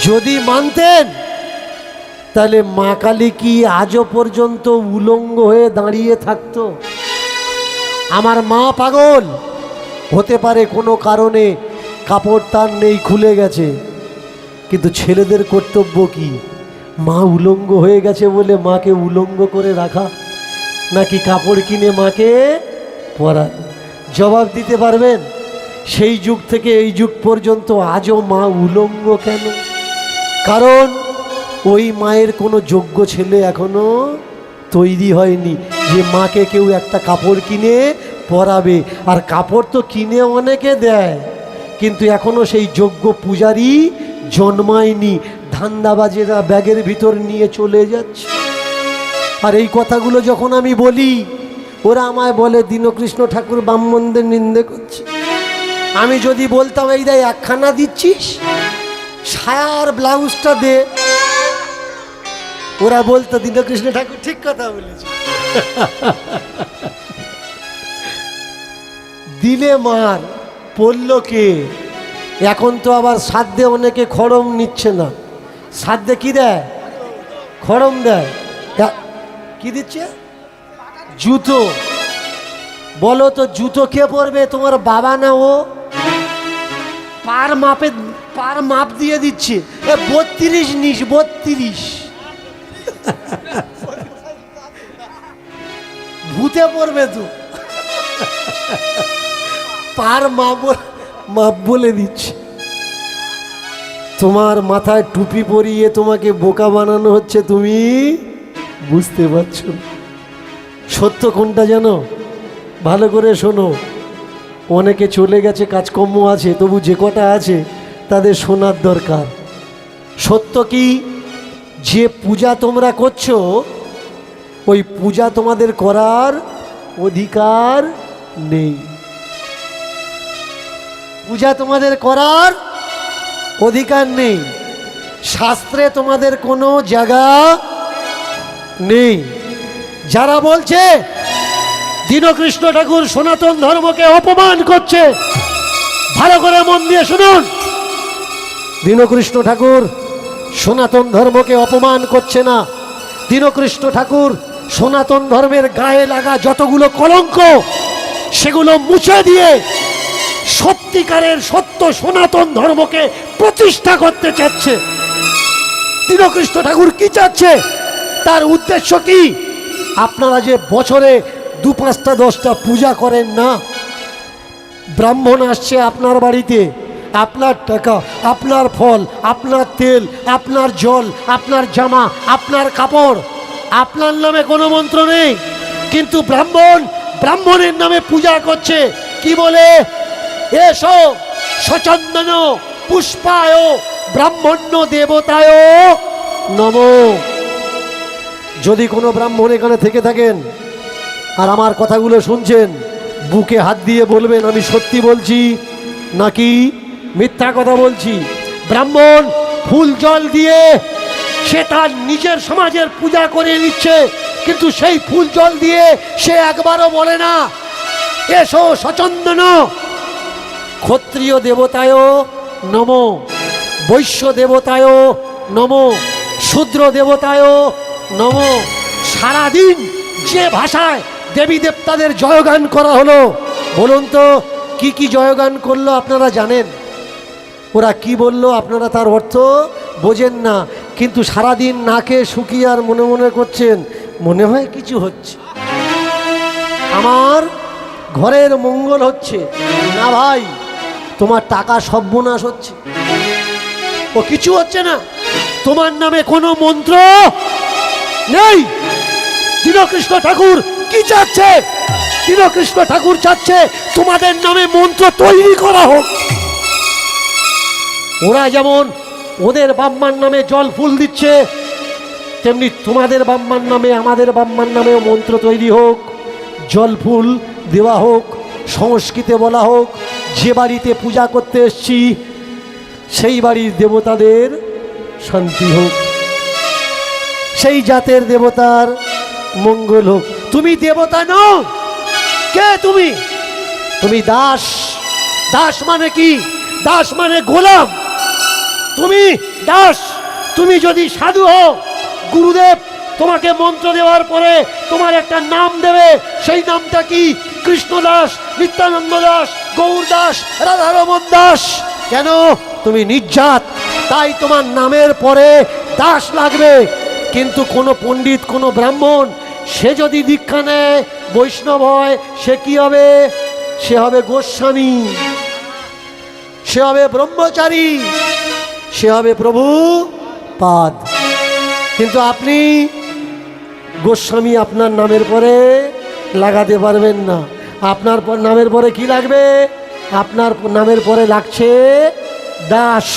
যদি মানতেন তাহলে মা কালী কি আজও পর্যন্ত উলঙ্গ হয়ে দাঁড়িয়ে থাকতো? আমার মা পাগল হতে পারে কোনো কারণে, কাপড় তার নেই, খুলে গেছে, কিন্তু ছেলেদের কর্তব্য কি? মা উলঙ্গ হয়ে গেছে বলে মাকে উলঙ্গ করে রাখা, নাকি কাপড় কিনে মাকে পরানো? জবাব দিতে পারবেন? সেই যুগ থেকে এই যুগ পর্যন্ত আজও মা উলঙ্গ কেন? কারণ ওই মায়ের কোনো যোগ্য ছেলে এখনো তৈরি হয়নি যে মাকে কেউ একটা কাপড় কিনে পরাবে। আর কাপড় তো কিনে অনেকে দেয়, কিন্তু এখনো সেই যোগ্য পূজারি জন্মায়নি। ধান্দাবাজেরা ব্যাগের ভিতর নিয়ে চলে যাচ্ছে। আর এই কথাগুলো যখন আমি বলি, ওরা আমায় বলে দীনকৃষ্ণ ঠাকুর ব্রাহ্মণদের নিন্দে করছে। আমি যদি বলতাম এই দেয় একখানা দিচ্ছিস, সায়ার ব্লাউজটা দে, ওরা বলতো দীনকৃষ্ণ ঠাকুর ঠিক কথা বলেছে। দিলে মার, পড়ল কে? এখন তো আবার সাধ্যে অনেকে খড়ম নিচ্ছে না। সাধ্যে কি দেয়? খড়ম দেয়। কি দিচ্ছে? জুতো। বলো তো জুতো কে পরবে? তোমার বাবা না ও? পার মাপ দিয়ে দিচ্ছে। 32 নিস, 32। ভূতে পড়বে তো, পার মাপ বলে দিচ্ছে। তোমার মাথায় টুপি পরিয়ে তোমাকে বোকা বানানো হচ্ছে, তুমি বুঝতে পারছো না। সত্য কোনটা জানো? ভালো করে শোনো। অনেকে চলে গেছে, কাজকর্ম আছে, তবু যে কটা আছে তাদের শোনার দরকার। সত্য কি? যে পূজা তোমরা করছো, ওই পূজা তোমাদের করার অধিকার নেই। পূজা তোমাদের করার অধিকার নেই। শাস্ত্রে তোমাদের কোনো জায়গা নেই। যারা বলছে দীনকৃষ্ণ ঠাকুর সনাতন ধর্মকে অপমান করছে, ভালো করে মন দিয়ে শুনুন। দীনকৃষ্ণ ঠাকুর সনাতন ধর্মকে অপমান করছে না। দীনকৃষ্ণ ঠাকুর সনাতন ধর্মের গায়ে লাগা যতগুলো কলঙ্ক, সেগুলো মুছে দিয়ে সত্যিকারের সত্য সনাতন ধর্মকে প্রতিষ্ঠা করতে চাচ্ছে। দীনকৃষ্ণ ঠাকুর কি চাচ্ছে? তার উদ্দেশ্য কি? আপনারা যে বছরে 2-5টা 10টা পূজা করেন না, ব্রাহ্মণ আসছে আপনার বাড়িতে, আপনার টাকা, আপনার ফল, আপনার তেল, আপনার জল, আপনার জামা, আপনার কাপড়, আপনার নামে কোনো মন্ত্র নেই, কিন্তু ব্রাহ্মণের নামে পূজা করছে। কি বলে? এসো সচন্দন পুষ্পায় ব্রাহ্মণ্য দেবতায় নমো। যদি কোনো ব্রাহ্মণ এখানে থেকে থাকেন আর আমার কথাগুলো শুনছেন, বুকে হাত দিয়ে বলবেন আমি সত্যি বলছি নাকি মিথ্যা কথা বলছি। ব্রাহ্মণ ফুল জল দিয়ে সে তার নিজের সমাজের পূজা করে নিচ্ছে, কিন্তু সেই ফুল জল দিয়ে সে একবারও বলে না এসো সচন্দন ক্ষত্রিয় দেবতায় নমো, বৈশ্য দেবতায় নমো, শূদ্র দেবতায় নমো। সারাদিন যে ভাষায় দেবী দেবতাদের জয়গান করা হলো, বলুন তো কি কি জয়গান করলো আপনারা জানেন? ওরা কি বলল আপনারা তার অর্থ বোঝেন না, কিন্তু সারাদিন নাকে শুকিয়ে আর মনে মনে করছেন মনে হয় কিছু হচ্ছে, আমার ঘরের মঙ্গল হচ্ছে। না ভাই, তোমার টাকা সর্বনাশ হচ্ছে। ও কিছু হচ্ছে না, তোমার নামে কোনো মন্ত্র নেই। দীনকৃষ্ণ ঠাকুর কি চাচ্ছে? দীনকৃষ্ণ ঠাকুর চাচ্ছে তোমাদের নামে মন্ত্র তৈরি করা হোক। ওরা যেমন ওদের বাম্মার নামে জল ফুল দিচ্ছে, তেমনি তোমাদের বাম্মার নামে আমাদের বাম্মার নামেও মন্ত্র তৈরি হোক, জল ফুল দেওয়া হোক, সংস্কৃতে বলা হোক যে বাড়িতে পূজা করতে এসছি সেই বাড়ির দেবতাদের শান্তি হোক, সেই জাতের দেবতার মঙ্গল হোক। তুমি দেবতা নও। কে তুমি? তুমি দাস। দাস মানে কি? দাস মানে গোলাম। তুমি দাস। তুমি যদি সাধু হও, গুরুদেব তোমাকে মন্ত্র দেওয়ার পরে তোমার একটা নাম দেবে। সেই নামটা কি? কৃষ্ণদাস, নিত্যানন্দ দাস, গৌর দাস, রাধারমন দাস। কেন? তুমি নির্জাত, তাই তোমার নামের পরে দাস লাগবে। কিন্তু কোনো পণ্ডিত, কোনো ব্রাহ্মণ, সে যদি দীক্ষা নেয়, বৈষ্ণব হয়, সে কি হবে? সে হবে গোস্বামী, সে হবে ব্রহ্মচারী, সে হবে প্রভু পাদ। কিন্তু আপনি গোস্বামী আপনার নামের পরে লাগাতে পারবেন না। আপনার নামের পরে কি লাগবে? আপনার নামের পরে লাগছে দাস।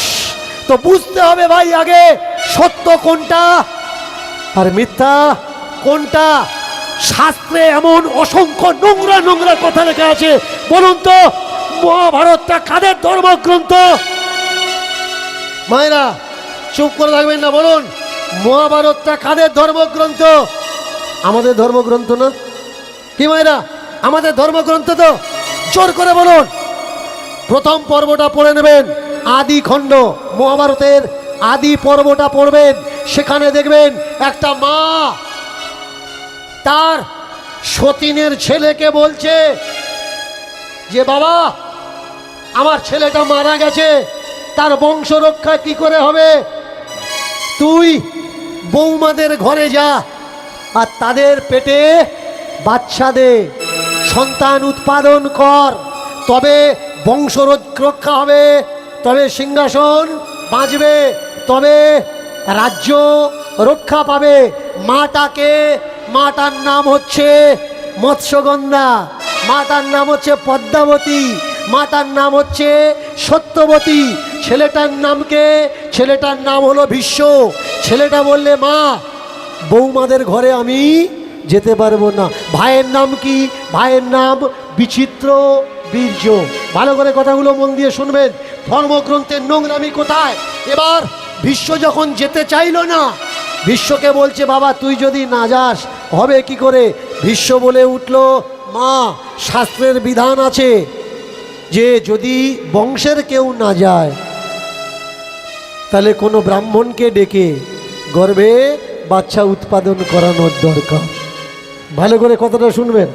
তো বুঝতে হবে ভাই আগে সত্য কোনটা আর মিথ্যা কোনটা। শাস্ত্রে এমন অসংখ্য নোংরা নোংরা কথা লেখা আছে। বলুন তো, মহাভারতটা কাদের ধর্মগ্রন্থ? মায়েরা চুপ করে থাকবেন না, বলুন মহাভারতটা কাদের ধর্মগ্রন্থ? আমাদের ধর্মগ্রন্থ না? কি মায়েরা, আমাদের ধর্মগ্রন্থ তো? জোর করে বলুন। প্রথম পর্বটা পড়ে নেবেন, আদি খণ্ড, মহাভারতের আদি পর্বটা পড়বেন। সেখানে দেখবেন একটা মা তার সতীনের ছেলেকে বলছে যে বাবা, আমার ছেলেটা মারা গেছে, তার বংশ রক্ষা কি করে হবে? তুই বৌমাদের ঘরে যা আর তাদের পেটে বাচ্চা দে, সন্তান উৎপাদন কর, তবে বংশ রক্ষা হবে, তবে সিংহাসন বাঁচবে, তবে রাজ্য রক্ষা পাবে। মাটাকে, মাটার নাম হচ্ছে মৎস্যগন্ধা, মাটার নাম হচ্ছে পদ্মাবতী, মাটার নাম হচ্ছে সত্যবতী। ছেলেটার নামকে, ছেলেটার নাম হলো ভীষ্ম। ছেলেটা বললে মা, বৌমাদের ঘরে আমি যেতে পারবো না। ভাইয়ের নাম কি? ভাইয়ের নাম বিচিত্র বীর্য। ভালো করে কথাগুলো মন দিয়ে শুনবেন, ধর্মগ্রন্থের নোংরামি কোথায়। এবার ভীষ্ম যখন যেতে চাইল না, ভীষ্মকে বলছে বাবা তুই যদি না যাস হবে কি করে? ভীষ্ম বলে উঠল, মা শাস্ত্রের বিধান আছে যে যদি বংশের কেউ না যায় তাহলে কোনো ব্রাহ্মণকে ডেকে গর্ভে বাচ্চা উৎপাদন করানোর দরকার। ভালো করে কথাটা শুনবেন।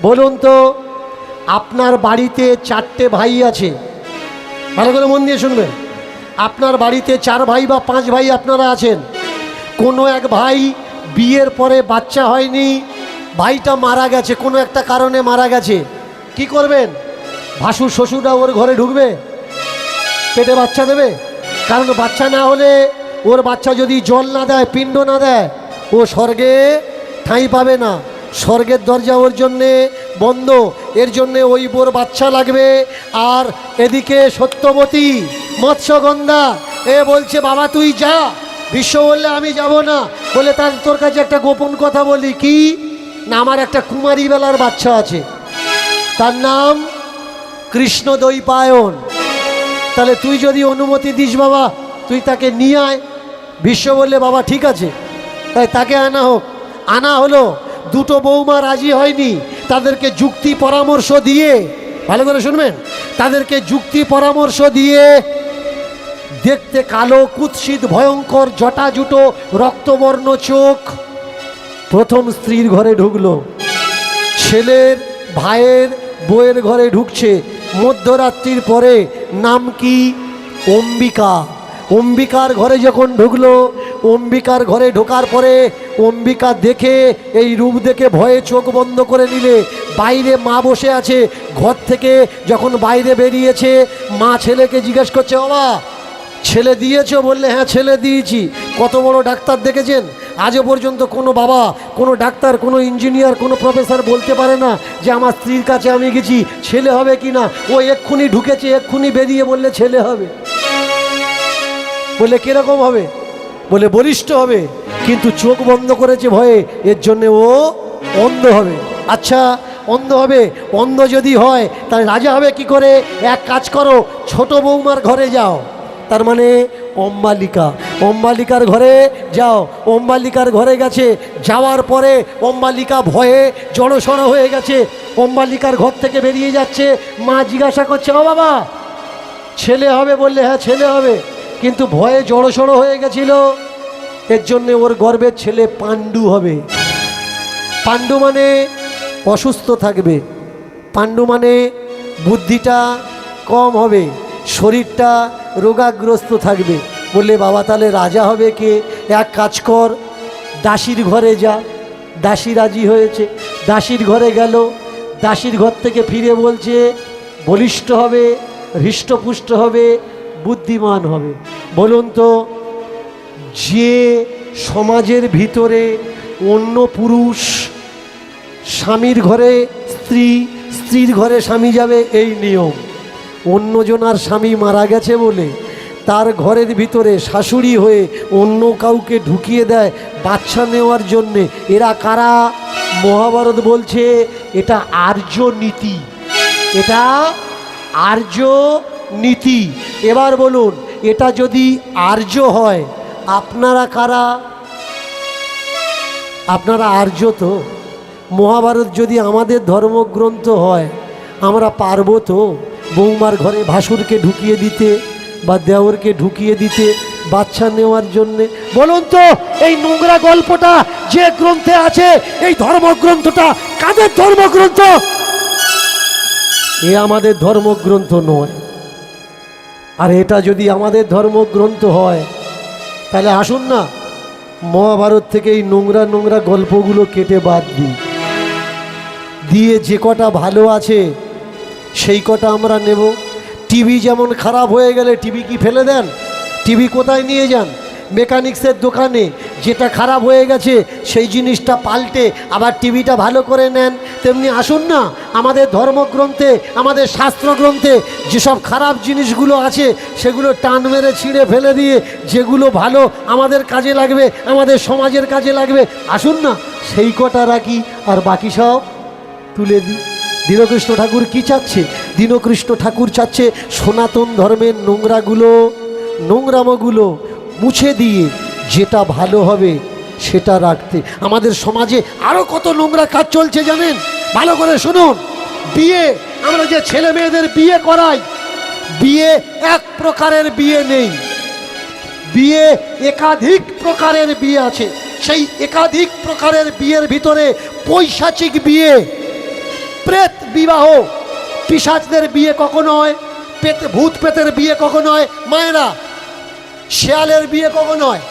বলুন তো, আপনার বাড়িতে 4টে ভাই আছে, ভালো করে মন দিয়ে শুনবেন। আপনার বাড়িতে 4 ভাই বা 5 ভাই আপনারা আছেন। কোনো এক ভাই বিয়ের পরে বাচ্চা হয়নি, ভাইটা মারা গেছে, কোনো একটা কারণে মারা গেছে। কি করবেন? ভাসুর শ্বশুররা ওর ঘরে ঢুকবে, পেটে বাচ্চা দেবে। কারণ বাচ্চা না হলে, ওর বাচ্চা যদি জল না দেয়, পিণ্ড না দেয়, ও স্বর্গে ঠাঁই পাবে না। স্বর্গের দরজা ওর জন্যে বন্ধ। এর জন্যে ওই বোর বাচ্চা লাগবে। আর এদিকে সত্যবতী, মৎস্যগন্ধা, এ বলছে বাবা তুই যা। ভীষ্ম বললে আমি যাব না। বলে তোর কাছে একটা গোপন কথা বলি। কি না? আমার একটা কুমারী বেলার বাচ্চা আছে, তার নাম কৃষ্ণদ্বৈপায়ন। তাহলে তুই যদি অনুমতি দিস বাবা, তুই তাকে নিয়ে আয়। ভীষ্ম বললে বাবা ঠিক আছে, তাই তাকে আনা হোক। আনা হলো। 2 বৌমা রাজি হয়নি, তাদেরকে যুক্তি পরামর্শ দিয়ে, ভালো করে শুনবেন, তাদেরকে যুক্তি পরামর্শ দিয়ে, দেখতে কালো, কুৎসিত, ভয়ঙ্কর, জটা জুটো, রক্তবর্ণ চোখ, প্রথম স্ত্রীর ঘরে ঢুকলো। ছেলের ভাইয়ের বউয়ের ঘরে ঢুকছে মধ্যরাত্রির পরে। নাম কি? অম্বিকা। অম্বিকার ঘরে যখন ঢুকলো, অম্বিকার ঘরে ঢোকার পরে অম্বিকা দেখে, এই রূপ দেখে ভয়ে চোখ বন্ধ করে নিলে। বাইরে মা বসে আছে। ঘর থেকে যখন বাইরে বেরিয়েছে, মা ছেলেকে জিজ্ঞেস করছে, বাবা ছেলে দিয়েছো? বললে হ্যাঁ ছেলে দিয়েছি। কত বড় ডাক্তার দেখেছেন? আজও পর্যন্ত কোনো বাবা, কোনো ডাক্তার, কোনো ইঞ্জিনিয়ার, কোনো প্রফেসর বলতে পারে না যে আমার স্ত্রীর কাছে আমি গেছি, ছেলে হবে কি না। ও এক্ষুনি ঢুকেছে, এক্ষুনি বেরিয়ে বললে ছেলে হবে। বলে কিরকম হবে? বলে বলিষ্ঠ হবে, কিন্তু চোখ বন্ধ করেছে ভয়ে, এর জন্যে ও অন্ধ হবে। আচ্ছা অন্ধ হবে, অন্ধ যদি হয় তাহলে রাজা হবে কি করে? এক কাজ করো, ছোট বৌমার ঘরে যাও, তার মানে অম্বালিকা, অম্বালিকার ঘরে যাও। অম্বালিকার ঘরে গেছে, যাওয়ার পরে অম্বালিকা ভয়ে জড়সড় হয়ে গেছে। অম্বালিকার ঘর থেকে বেরিয়ে যাচ্ছে। মা জিজ্ঞাসা করছে, ও বাবা ছেলে হবে? বললে হ্যাঁ ছেলে হবে, কিন্তু ভয়ে জড়সড় হয়ে গেছিল। এর জন্য ওর গর্বের ছেলে পাণ্ডু হবে। পাণ্ডু মানে অসুস্থ থাকবে, পাণ্ডু মানে বুদ্ধিটা কম হবে, শরীরটা রোগাগ্রস্ত থাকবে। বললে বাবা তাহলে রাজা হবে কে? এক কাজ কর, দাসীর ঘরে যা। দাসী রাজি হয়েছে, দাসীর ঘরে গেল। দাসীর ঘর থেকে ফিরে বলছে বলিষ্ঠ হবে, হৃষ্টপুষ্ট হবে, বুদ্ধিমান হবে। বলুন তো, যে সমাজের ভিতরে অন্য পুরুষ, স্বামীর ঘরে স্ত্রী, স্ত্রীর ঘরে স্বামী যাবে, এই নিয়ম। অন্যজনার স্বামী মারা গেছে বলে তার ঘরের ভিতরে শাশুড়ি হয়ে অন্য কাউকে ঢুকিয়ে দেয় বাচ্চা নেওয়ার জন্যে। এরা কারা? মহাভারত বলছে এটা আর্য নীতি, এটা আর্য নীতি। এবার বলুন, এটা যদি আর্য হয়, আপনারা কারা? আপনারা আর্য তো। মহাভারত যদি আমাদের ধর্মগ্রন্থ হয়, আমরা পারবো তো বৌমার ঘরে ভাসুরকে ঢুকিয়ে দিতে বা দেওরকে ঢুকিয়ে দিতে বাচ্চা নেওয়ার জন্যে? বলুন তো, এই নোংরা গল্পটা যে গ্রন্থে আছে, এই ধর্মগ্রন্থটা কাদের ধর্মগ্রন্থ? এ আমাদের ধর্মগ্রন্থ নয়। আর এটা যদি আমাদের ধর্মগ্রন্থ হয়, তাহলে আসুন না মহাভারত থেকে এই নোংরা নোংরা গল্পগুলো কেটে বাদ দিই, দিয়ে যে কটা ভালো আছে সেই কটা আমরা নেব। টিভি যেমন খারাপ হয়ে গেলে টিভি কি ফেলে দেন? টিভি কোথায় নিয়ে যান? মেকানিক্সের দোকানে। যেটা খারাপ হয়ে গেছে সেই জিনিসটা পাল্টে আবার টিভিটা ভালো করে নেন। তেমনি আসুন না আমাদের ধর্মগ্রন্থে, আমাদের শাস্ত্রগ্রন্থে যেসব খারাপ জিনিসগুলো আছে সেগুলো টান মেরে ছিঁড়ে ফেলে দিয়ে যেগুলো ভালো আমাদের কাজে লাগবে, আমাদের সমাজের কাজে লাগবে, আসুন না সেই কটা রাখি, আর বাকি সব তুলে দিই। দীনকৃষ্ণ ঠাকুর কি চাচ্ছে? দীনকৃষ্ণ ঠাকুর চাচ্ছে সনাতন ধর্মের নোংরাগুলো, নোংরামগুলো মুছে দিয়ে যেটা ভালো হবে সেটা রাখতে। আমাদের সমাজে আরও কত নোংরা কাজ চলছে জানেন? ভালো করে শুনুন। বিয়ে, আমরা যে ছেলে মেয়েদের বিয়ে করাই, বিয়ে এক প্রকারের বিয়ে নেই, বিয়ে একাধিক প্রকারের বিয়ে আছে। সেই একাধিক প্রকারের বিয়ের ভিতরে পৈশাচিক বিয়ে, প্রেত বিবাহ, পিশাচদের বিয়ে কখনো হয়, ভূত প্রেতের বিয়ে কখনো হয়। মায়েরা, শেয়ালের বিয়ে কখনো হয়?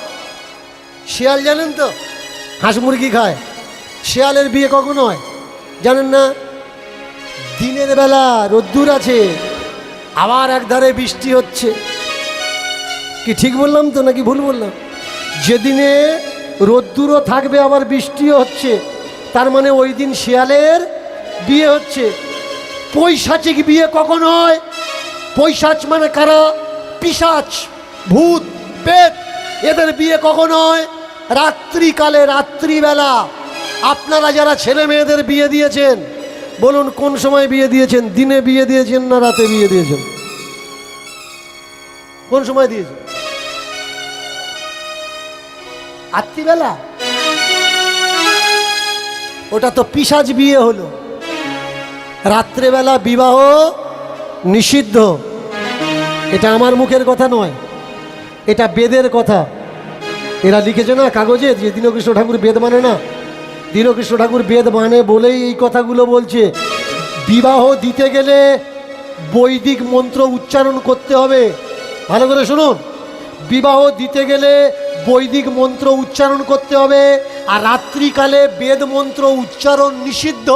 শেয়াল জানেন তো, হাঁস মুরগি খায়। শেয়ালের বিয়ে কখনো হয় জানেন না? দিনের বেলা রোদ্দুর আছে, আবার একধারে বৃষ্টি হচ্ছে। কি ঠিক বললাম তো নাকি ভুল বললাম? যেদিনে রোদ্দুরও থাকবে আবার বৃষ্টিও হচ্ছে, তার মানে ওই দিন শেয়ালের বিয়ে হচ্ছে। পৈশাচিক বিয়ে কখন হয়? পৈশাচ মানে কারা? পিশাচ, ভূত, পেট, এদের বিয়ে কখন হয়? রাত্রিকালে, রাত্রিবেলা। আপনারা যারা ছেলে মেয়েদের বিয়ে দিয়েছেন, বলুন কোন সময় বিয়ে দিয়েছেন? দিনে বিয়ে দিয়েছেন না রাতে বিয়ে দিয়েছেন? কোন সময় দিয়েছেন? রাত্রিবেলা। ওটা তো পিশাচ বিয়ে হলো। রাত্রেবেলা বিবাহ নিষিদ্ধ। এটা আমার মুখের কথা নয়, এটা বেদের কথা। এরা লিখেছে না কাগজে যে দীনকৃষ্ণ ঠাকুর বেদ মানে না। দীনকৃষ্ণ ঠাকুর বেদ মানে বলেই এই কথাগুলো বলছে। বিবাহ দিতে গেলে বৈদিক মন্ত্র উচ্চারণ করতে হবে। ভালো করে শুনুন, বিবাহ দিতে গেলে বৈদিক মন্ত্র উচ্চারণ করতে হবে। আর রাত্রিকালে বেদ মন্ত্র উচ্চারণ নিষিদ্ধ।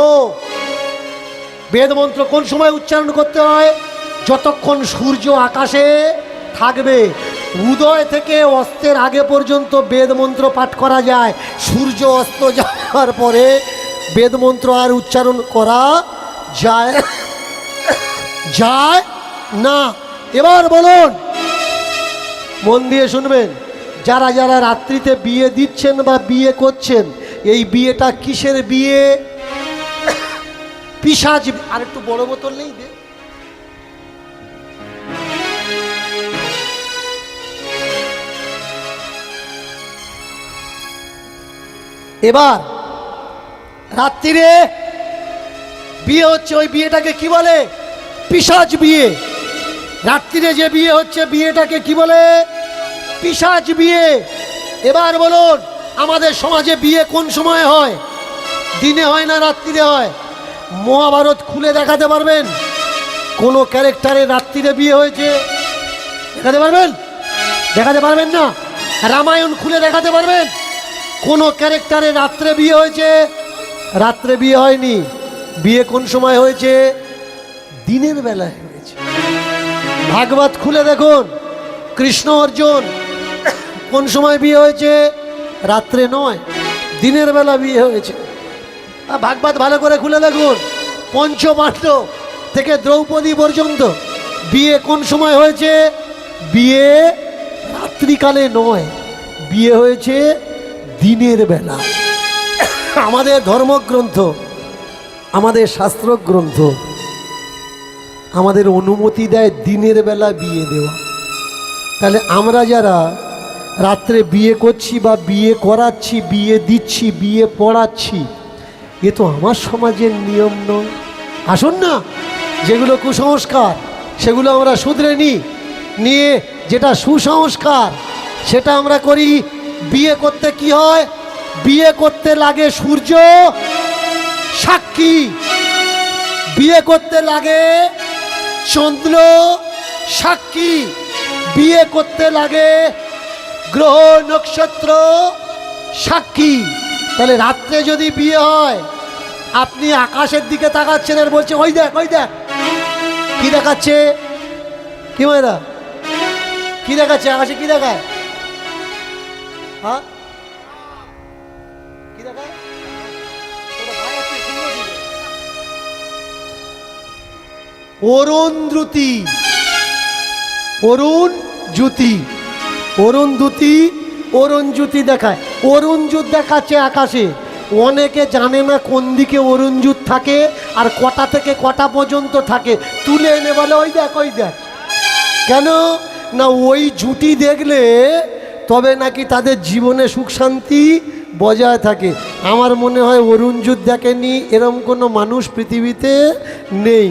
বেদ মন্ত্র কোন সময় উচ্চারণ করতে হয়? যতক্ষণ সূর্য আকাশে থাকবে। উদয় থেকে অস্তের আগে পর্যন্ত বেদ মন্ত্র পাঠ করা যায়। সূর্য অস্ত যাওয়ার পরে বেদ মন্ত্র আর উচ্চারণ করা যায় যায় না। এবার বলুন, মন দিয়ে শুনবেন, যারা যারা রাত্রিতে বিয়ে দিচ্ছেন বা বিয়ে করছেন, এই বিয়েটা কিসের বিয়ে? পিশাচ। আর একটু বড় বোতল নেই দে। এবার রাত্রিরে বিয়ে হচ্ছে, ওই বিয়েটাকে কি বলে? পিশাচ বিয়ে। রাত্রিরে যে বিয়ে হচ্ছে বিয়েটাকে কি বলে? পিশাচ বিয়ে। এবার বলুন, আমাদের সমাজে বিয়ে কোন সময় হয়? দিনে হয় না রাত্রিরে হয়? মহাভারত খুলে দেখাতে পারবেন কোনো ক্যারেক্টারে রাত্রিরে বিয়ে হয়েছে? দেখাতে পারবেন? দেখাতে পারবেন না। রামায়ণ খুলে দেখাতে পারবেন কোনো ক্যারেক্টারে রাত্রে বিয়ে হয়েছে? রাত্রে বিয়ে হয়নি। বিয়ে কোন সময় হয়েছে? দিনের বেলায় হয়েছে। ভাগবত খুলে দেখুন, কৃষ্ণ অর্জুন কোন সময় বিয়ে হয়েছে? রাত্রে নয়, দিনের বেলা বিয়ে হয়েছে। ভাগবত ভালো করে খুলে দেখুন, পঞ্চপাণ্ডব থেকে দ্রৌপদী পর্যন্ত বিয়ে কোন সময় হয়েছে? বিয়ে রাত্রিকালে নয়, বিয়ে হয়েছে দিনের বেলা। আমাদের ধর্মগ্রন্থ, আমাদের শাস্ত্রগ্রন্থ আমাদের অনুমতি দেয় দিনের বেলা বিয়ে দেওয়া। তাহলে আমরা যারা রাত্রে বিয়ে করছি বা বিয়ে করাচ্ছি, বিয়ে দিচ্ছি, বিয়ে পড়াচ্ছি, এ তো আমার সমাজের নিয়ম নয়। আসুন না, যেগুলো কুসংস্কার সেগুলো আমরা শুধরে নিয়ে যেটা সুসংস্কার সেটা আমরা করি। বিয়ে করতে কি হয়? বিয়ে করতে লাগে সূর্য সাক্ষী, বিয়ে করতে লাগে চন্দ্র সাক্ষী, বিয়ে করতে লাগে গ্রহ নক্ষত্র সাক্ষী। তাহলে রাত্রে যদি বিয়ে হয়, আপনি আকাশের দিকে তাকাচ্ছেন আর বলছে ওই দেখ ওই দেখ, কি দেখাচ্ছে? কি মায়েরা কি দেখাচ্ছে? আকাশে কি দেখায়? হ্যাঁ, কি দেখায়? অরুণজ্যোতি, অরুণজ্যোতি, অরুণজ্যোতি, অরুণজ্যোতি দেখায়। অরুণজ্যোতি দেখাচ্ছে আকাশে। অনেকে জানে না কোন দিকে অরুণজ্যোতি থাকে আর কটা থেকে কটা পর্যন্ত থাকে। তুলে এনে বলে ওই দেখ ওই দেখ। কেন না? ওই জুটি দেখলে তবে নাকি তাদের জীবনে সুখ শান্তি বজায় থাকে। আমার মনে হয় অরুণজ্যোতি দেখেনি এরম কোনো মানুষ পৃথিবীতে নেই।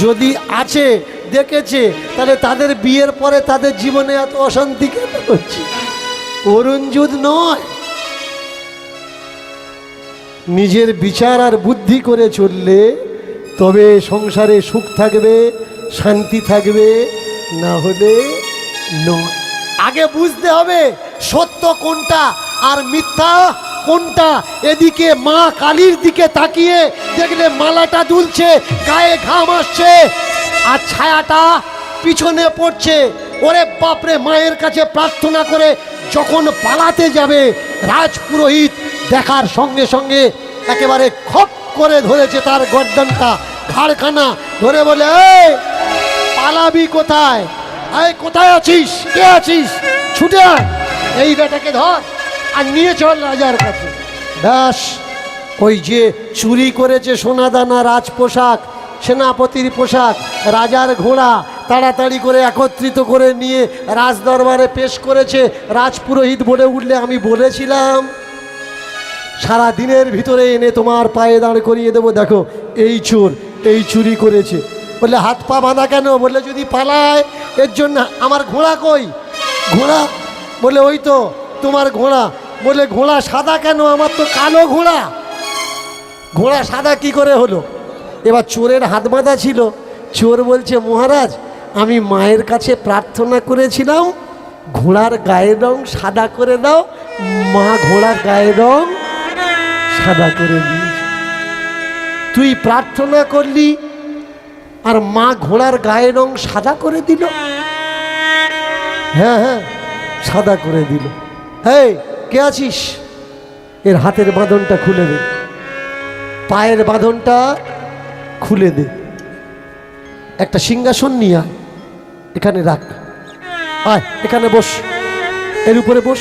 যদি আছে, দেখেছে, তাহলে তাদের বিয়ের পরে তাদের জীবনে এত অশান্তি কেন হচ্ছে? অরুণজ্যোতি নয়। নিজের বিচার আর বুদ্ধি করে চললে তবে সংসারে সুখ থাকবে, শান্তি থাকবে, না হলে নয়। আগে বুঝতে হবে সত্য কোনটা আর মিথ্যা কোনটা। এদিকে মা কালীর দিকে তাকিয়ে দেখলে মালাটা দুলছে, গায়ে ঘাম আসছে, আর ছায়াটা পিছনে পড়ছে। ওরে বাপরে! মায়ের কাছে প্রার্থনা করে যখন পালাতে যাবে, রাজপুরোহিত দেখার সঙ্গে সঙ্গে একেবারে খপ করে ধরেছে তার গর্দানটা, ঘাড়খানা ধরে বলে, এই পালাবি কোথায়? এই কোথায় আছিস? কে আছিস? ছুটে আয়, এই বেটাকে ধর আর নিয়ে চল রাজার কাছে। ব্যাস, ওই যে চুরি করেছে সোনাদানা, রাজ পোশাক, সেনাপতির পোশাক, রাজার ঘোড়া, তাড়াতাড়ি করে একত্রিত করে নিয়ে রাজ দরবারে পেশ করেছে। রাজপুরোহিত বলে উঠলে, আমি বলেছিলাম সারা দিনের ভিতরে এনে তোমার পায়ে দাঁড় করিয়ে দেবো, দেখো এই চোর এই চুরি করেছে। বললে হাত পা বাঁধা কেন? বললে যদি পালায় এর জন্য। আমার ঘোড়া কই? ঘোড়া? বলে ওই তো তোমার ঘোড়া। বলে ঘোড়া সাদা কেন? আমার তো কালো ঘোড়া। ঘোড়া সাদা কি করে হলো? এবার চোরের হাত বাঁধা ছিল। চোর বলছে, মহারাজ আমি মায়ের কাছে প্রার্থনা করেছিলাম ঘোড়ার গায়ের রং সাদা করে দাও। মা ঘোড়ার গায়ের রং সাদা করে দিয়েছে। তুই প্রার্থনা করলি আর মা ঘোড়ার গায়ের রং সাদা করে দিল? হ্যাঁ হ্যাঁ, সাদা করে দিল। হেই, কে আছিস? এর হাতের বাঁধনটা খুলে দে, পায়ের বাঁধনটা খুলে দে, একটা সিংহাসন নিয়ে আয়, এখানে রাখ, আয় এখানে বস, এর উপরে বস।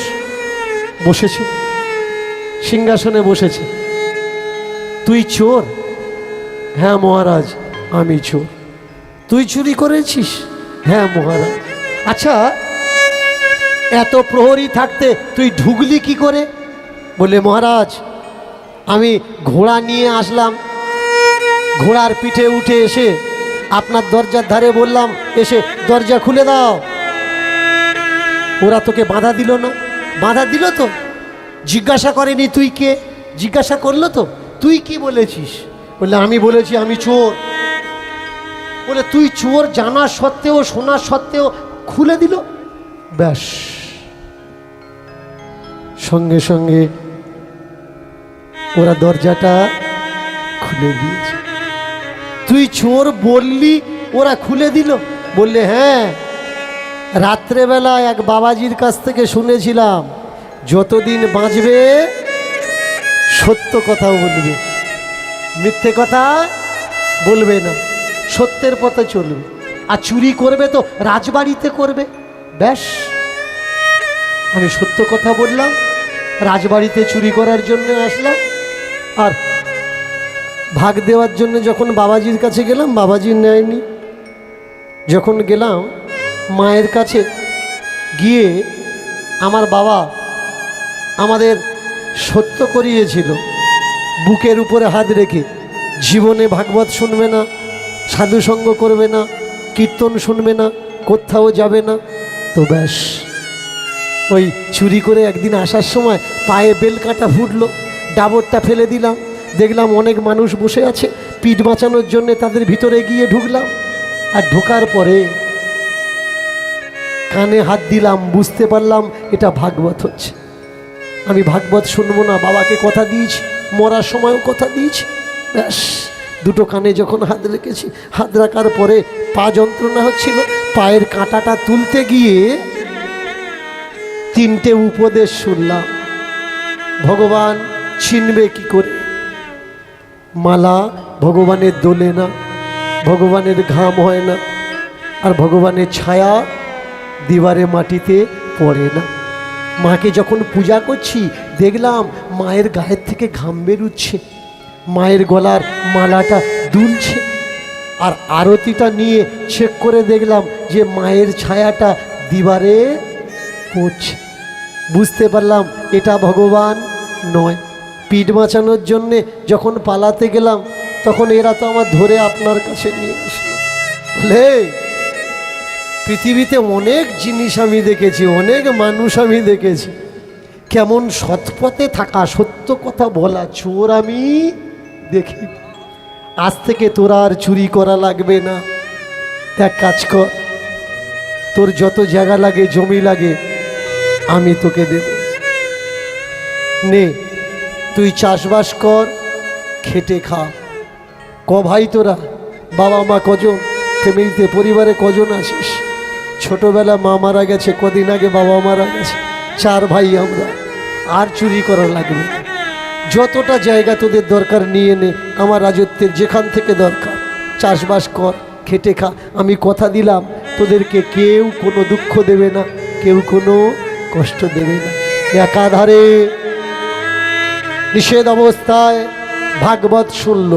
বসেছে, সিংহাসনে বসেছে। তুই চোর? হ্যাঁ মহারাজ, আমি চোর। তুই চুরি করেছিস? হ্যাঁ মহারাজ। আচ্ছা, এত প্রহরী থাকতে তুই ঢুকলি কি করে? বলে মহারাজ আমি ঘোড়া নিয়ে আসলাম, ঘোড়ার পিঠে উঠে এসে আপনার দরজার ধারে বললাম, এসে দরজা খুলে দাও। ওরা তোকে বাধা দিল না? বাধা দিল তো? জিজ্ঞাসা করেনি তুই কে? জিজ্ঞাসা করলো তো তুই কি বলেছিস? বললে আমি বলেছি আমি চোর। বলে তুই চোর জানা সত্ত্বেও শোনা সত্ত্বেও খুলে দিল। ব্যাস, সঙ্গে সঙ্গে ওরা দরজাটা খুলে দিয়েছে। তুই চোর বললি, ওরা খুলে দিল। বললে হ্যাঁ, রাত্রেবেলা এক বাবাজির কাছ থেকে শুনেছিলাম যতদিন বাঁচবে সত্য কথা বলবে, মিথ্যে কথা বলবে না, সত্যের পথে চলবে। আর চুরি করবে তো রাজবাড়িতে করবে। ব্যাস, আমি সত্য কথা বললাম, রাজবাড়িতে চুরি করার জন্য আসলাম। আর ভাগ দেওয়ার জন্য যখন বাবাজির কাছে গেলাম, বাবাজি নেয়নি। যখন গেলাম মায়ের কাছে, গিয়ে আমার বাবা আমাদের সত্য করিয়েছিল বুকের উপরে হাত রেখে, জীবনে ভাগবত শুনবে না, সাধুসঙ্গ করবে না, কীর্তন শুনবে না, কোথাও যাবে না। তো ব্যাস, ওই চুরি করে একদিন আসার সময় পায়ে বেল কাঁটা ফুটলো, ডাবরটা ফেলে দিলাম, দেখলাম অনেক মানুষ বসে আছে, পিঠ বাঁচানোর জন্যে তাদের ভিতরে গিয়ে ঢুকলাম। আর ঢোকার পরে কানে হাত দিলাম, বুঝতে পারলাম এটা ভাগবত হচ্ছে। আমি ভাগবত শুনবো না, বাবাকে কথা দিয়েছি, মরার সময়ও কথা দিয়েছি। ব্যাস, দুটো কানে যখন হাত রেখেছি, হাত রাখার পরে পা যন্ত্রণা হচ্ছিল, পায়ের কাঁটাটা তুলতে গিয়ে তিনটে উপদেশ শুনলাম। ভগবান চিনবে কি করে? মালা ভগবানের দোলে না, ভগবানের ঘাম হয় না, আর ভগবানের ছায়া দিবারে মাটিতে পড়ে না। মাকে যখন পূজা করছি দেখলাম মায়ের গায়ের থেকে ঘাম বেরুচ্ছে, মায়ের গলার মালাটা দুলছে। আর আরতিটা নিয়ে চেক করে দেখলাম যে মায়ের ছায়াটা দিবারে পড়ছে। বুঝতে পারলাম এটা ভগবান নয়। পিঠ বাঁচানোর জন্যে যখন পালাতে গেলাম, তখন এরা তো আমার ধরে আপনার কাছে নিয়ে আসলো। বলে পৃথিবীতে অনেক জিনিস আমি দেখেছি, অনেক মানুষ আমি দেখেছি, কেমন সৎপথে থাকা, সত্য কথা বলা চোর আমি দেখি। আজ থেকে তোরা আর চুরি করা লাগবে না। এক কাজ কর, তোর যত জায়গা লাগে, জমি লাগে, আমি তোকে দেব। নে, তুই চাষবাস কর, খেটে খা। ক ভাই তোরা? বাবা মা কজন? ফ্যামিলিতে পরিবারে কজন আছিস? ছোটবেলা মা মারা গেছে, কদিন আগে বাবা মারা গেছে, 4 ভাই আমরা। আর চুরি করা লাগবে না। যতটা জায়গা তোদের দরকার নিয়ে নে, আমার রাজত্বের যেখান থেকে দরকার। চাষবাস কর, খেটে খা। আমি কথা দিলাম তোদেরকে কেউ কোনো দুঃখ দেবে না, কেউ কোনো কষ্ট দেবে না। একাধারে নিষেধ অবস্থায় ভাগবত শুনল।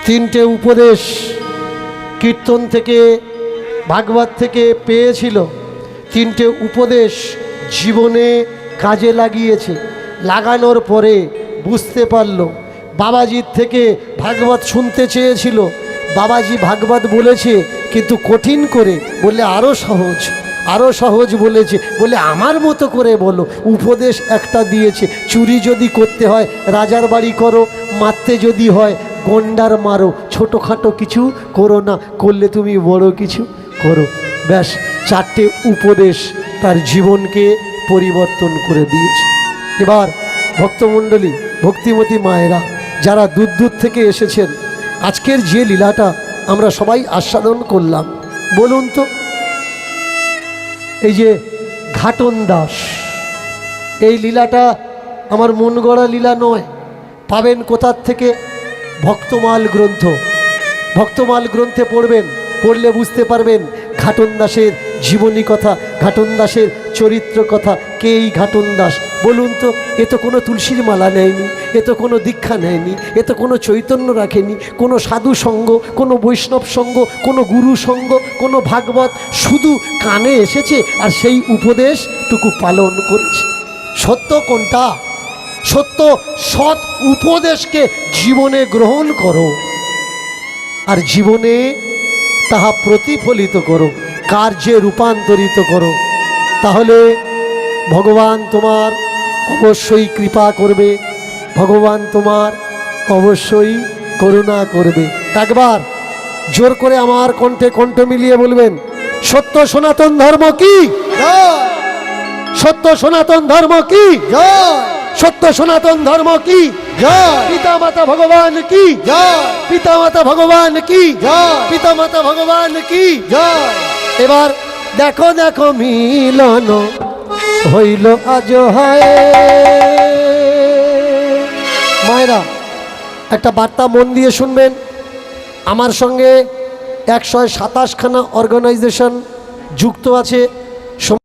3টে উপদেশ কীর্তন থেকে, ভাগবত থেকে পেয়েছিল। 3টে উপদেশ জীবনে কাজে লাগিয়েছে। লাগানোর পরে বুঝতে পারল বাবাজির থেকে ভাগবত শুনতে চেয়েছিল, বাবাজি ভাগবত বলেছে কিন্তু কঠিন করে, বললে আরও সহজ, আরও সহজ বলেছে, বলে আমার মতো করে বলো। উপদেশ একটা দিয়েছে, চুরি যদি করতে হয় রাজার বাড়ি করো, মারতে যদি হয় গন্ডার মারো, ছোটোখাটো কিছু করো না, করলে তুমি বড় কিছু করো। ব্যাস, 4টে উপদেশ তার জীবনকে পরিবর্তন করে দিয়েছে। এবার ভক্তমণ্ডলী, ভক্তিমতী মায়েরা যারা দূর দূর থেকে এসেছেন, আজকের যে লীলাটা আমরা সবাই আস্বাদন করলাম, বলুন তো, এই যে ঘাটন দাস, এই লীলাটা আমার মন গড়া লীলা নয়। পাবেন কোথার থেকে? ভক্তমাল গ্রন্থ। ভক্তমাল গ্রন্থে পড়বেন, পড়লে বুঝতে পারবেন ঘাটন দাসের জীবনী কথা, ঘাটন দাসের চরিত্র কথা। কে এই ঘাটন দাস বলুন তো? এ তো কোনো তুলসীর মালা নেয়নি, এ তো কোনো দীক্ষা নেয়নি, এ তো কোনো চৈতন্য রাখেনি, কোনো সাধু সঙ্গ, কোনো বৈষ্ণব সঙ্গ, কোনো গুরু সঙ্গ, কোনো ভাগবত, শুধু কানে এসেছে আর সেই উপদেশটুকু পালন করেছে। সত্য কোনটা? সত্য সৎ উপদেশকে জীবনে গ্রহণ করো আর জীবনে তাহা প্রতিফলিত করো, কার্যে রূপান্তরিত করো। তাহলে ভগবান তোমার অবশ্যই কৃপা করবে, ভগবান তোমার অবশ্যই করুণা করবে। একবার জোর করে আমার কণ্ঠে কণ্ঠ মিলিয়ে বলবেন, সত্য সনাতন ধর্ম কি? জয় সত্য সনাতন ধর্ম কি? জয় সত্য সনাতন ধর্ম কি? জয় পিতা মাতা ভগবান কি? জয় পিতা মাতা ভগবান কি? জয় পিতা মাতা ভগবান কি? জয় এবার দেখো দেখো মিলন হইল আজ হয়। মায়েরা একটা বার্তা মন দিয়ে শুনবেন। আমার সঙ্গে 127খানা অর্গানাইজেশন যুক্ত আছে।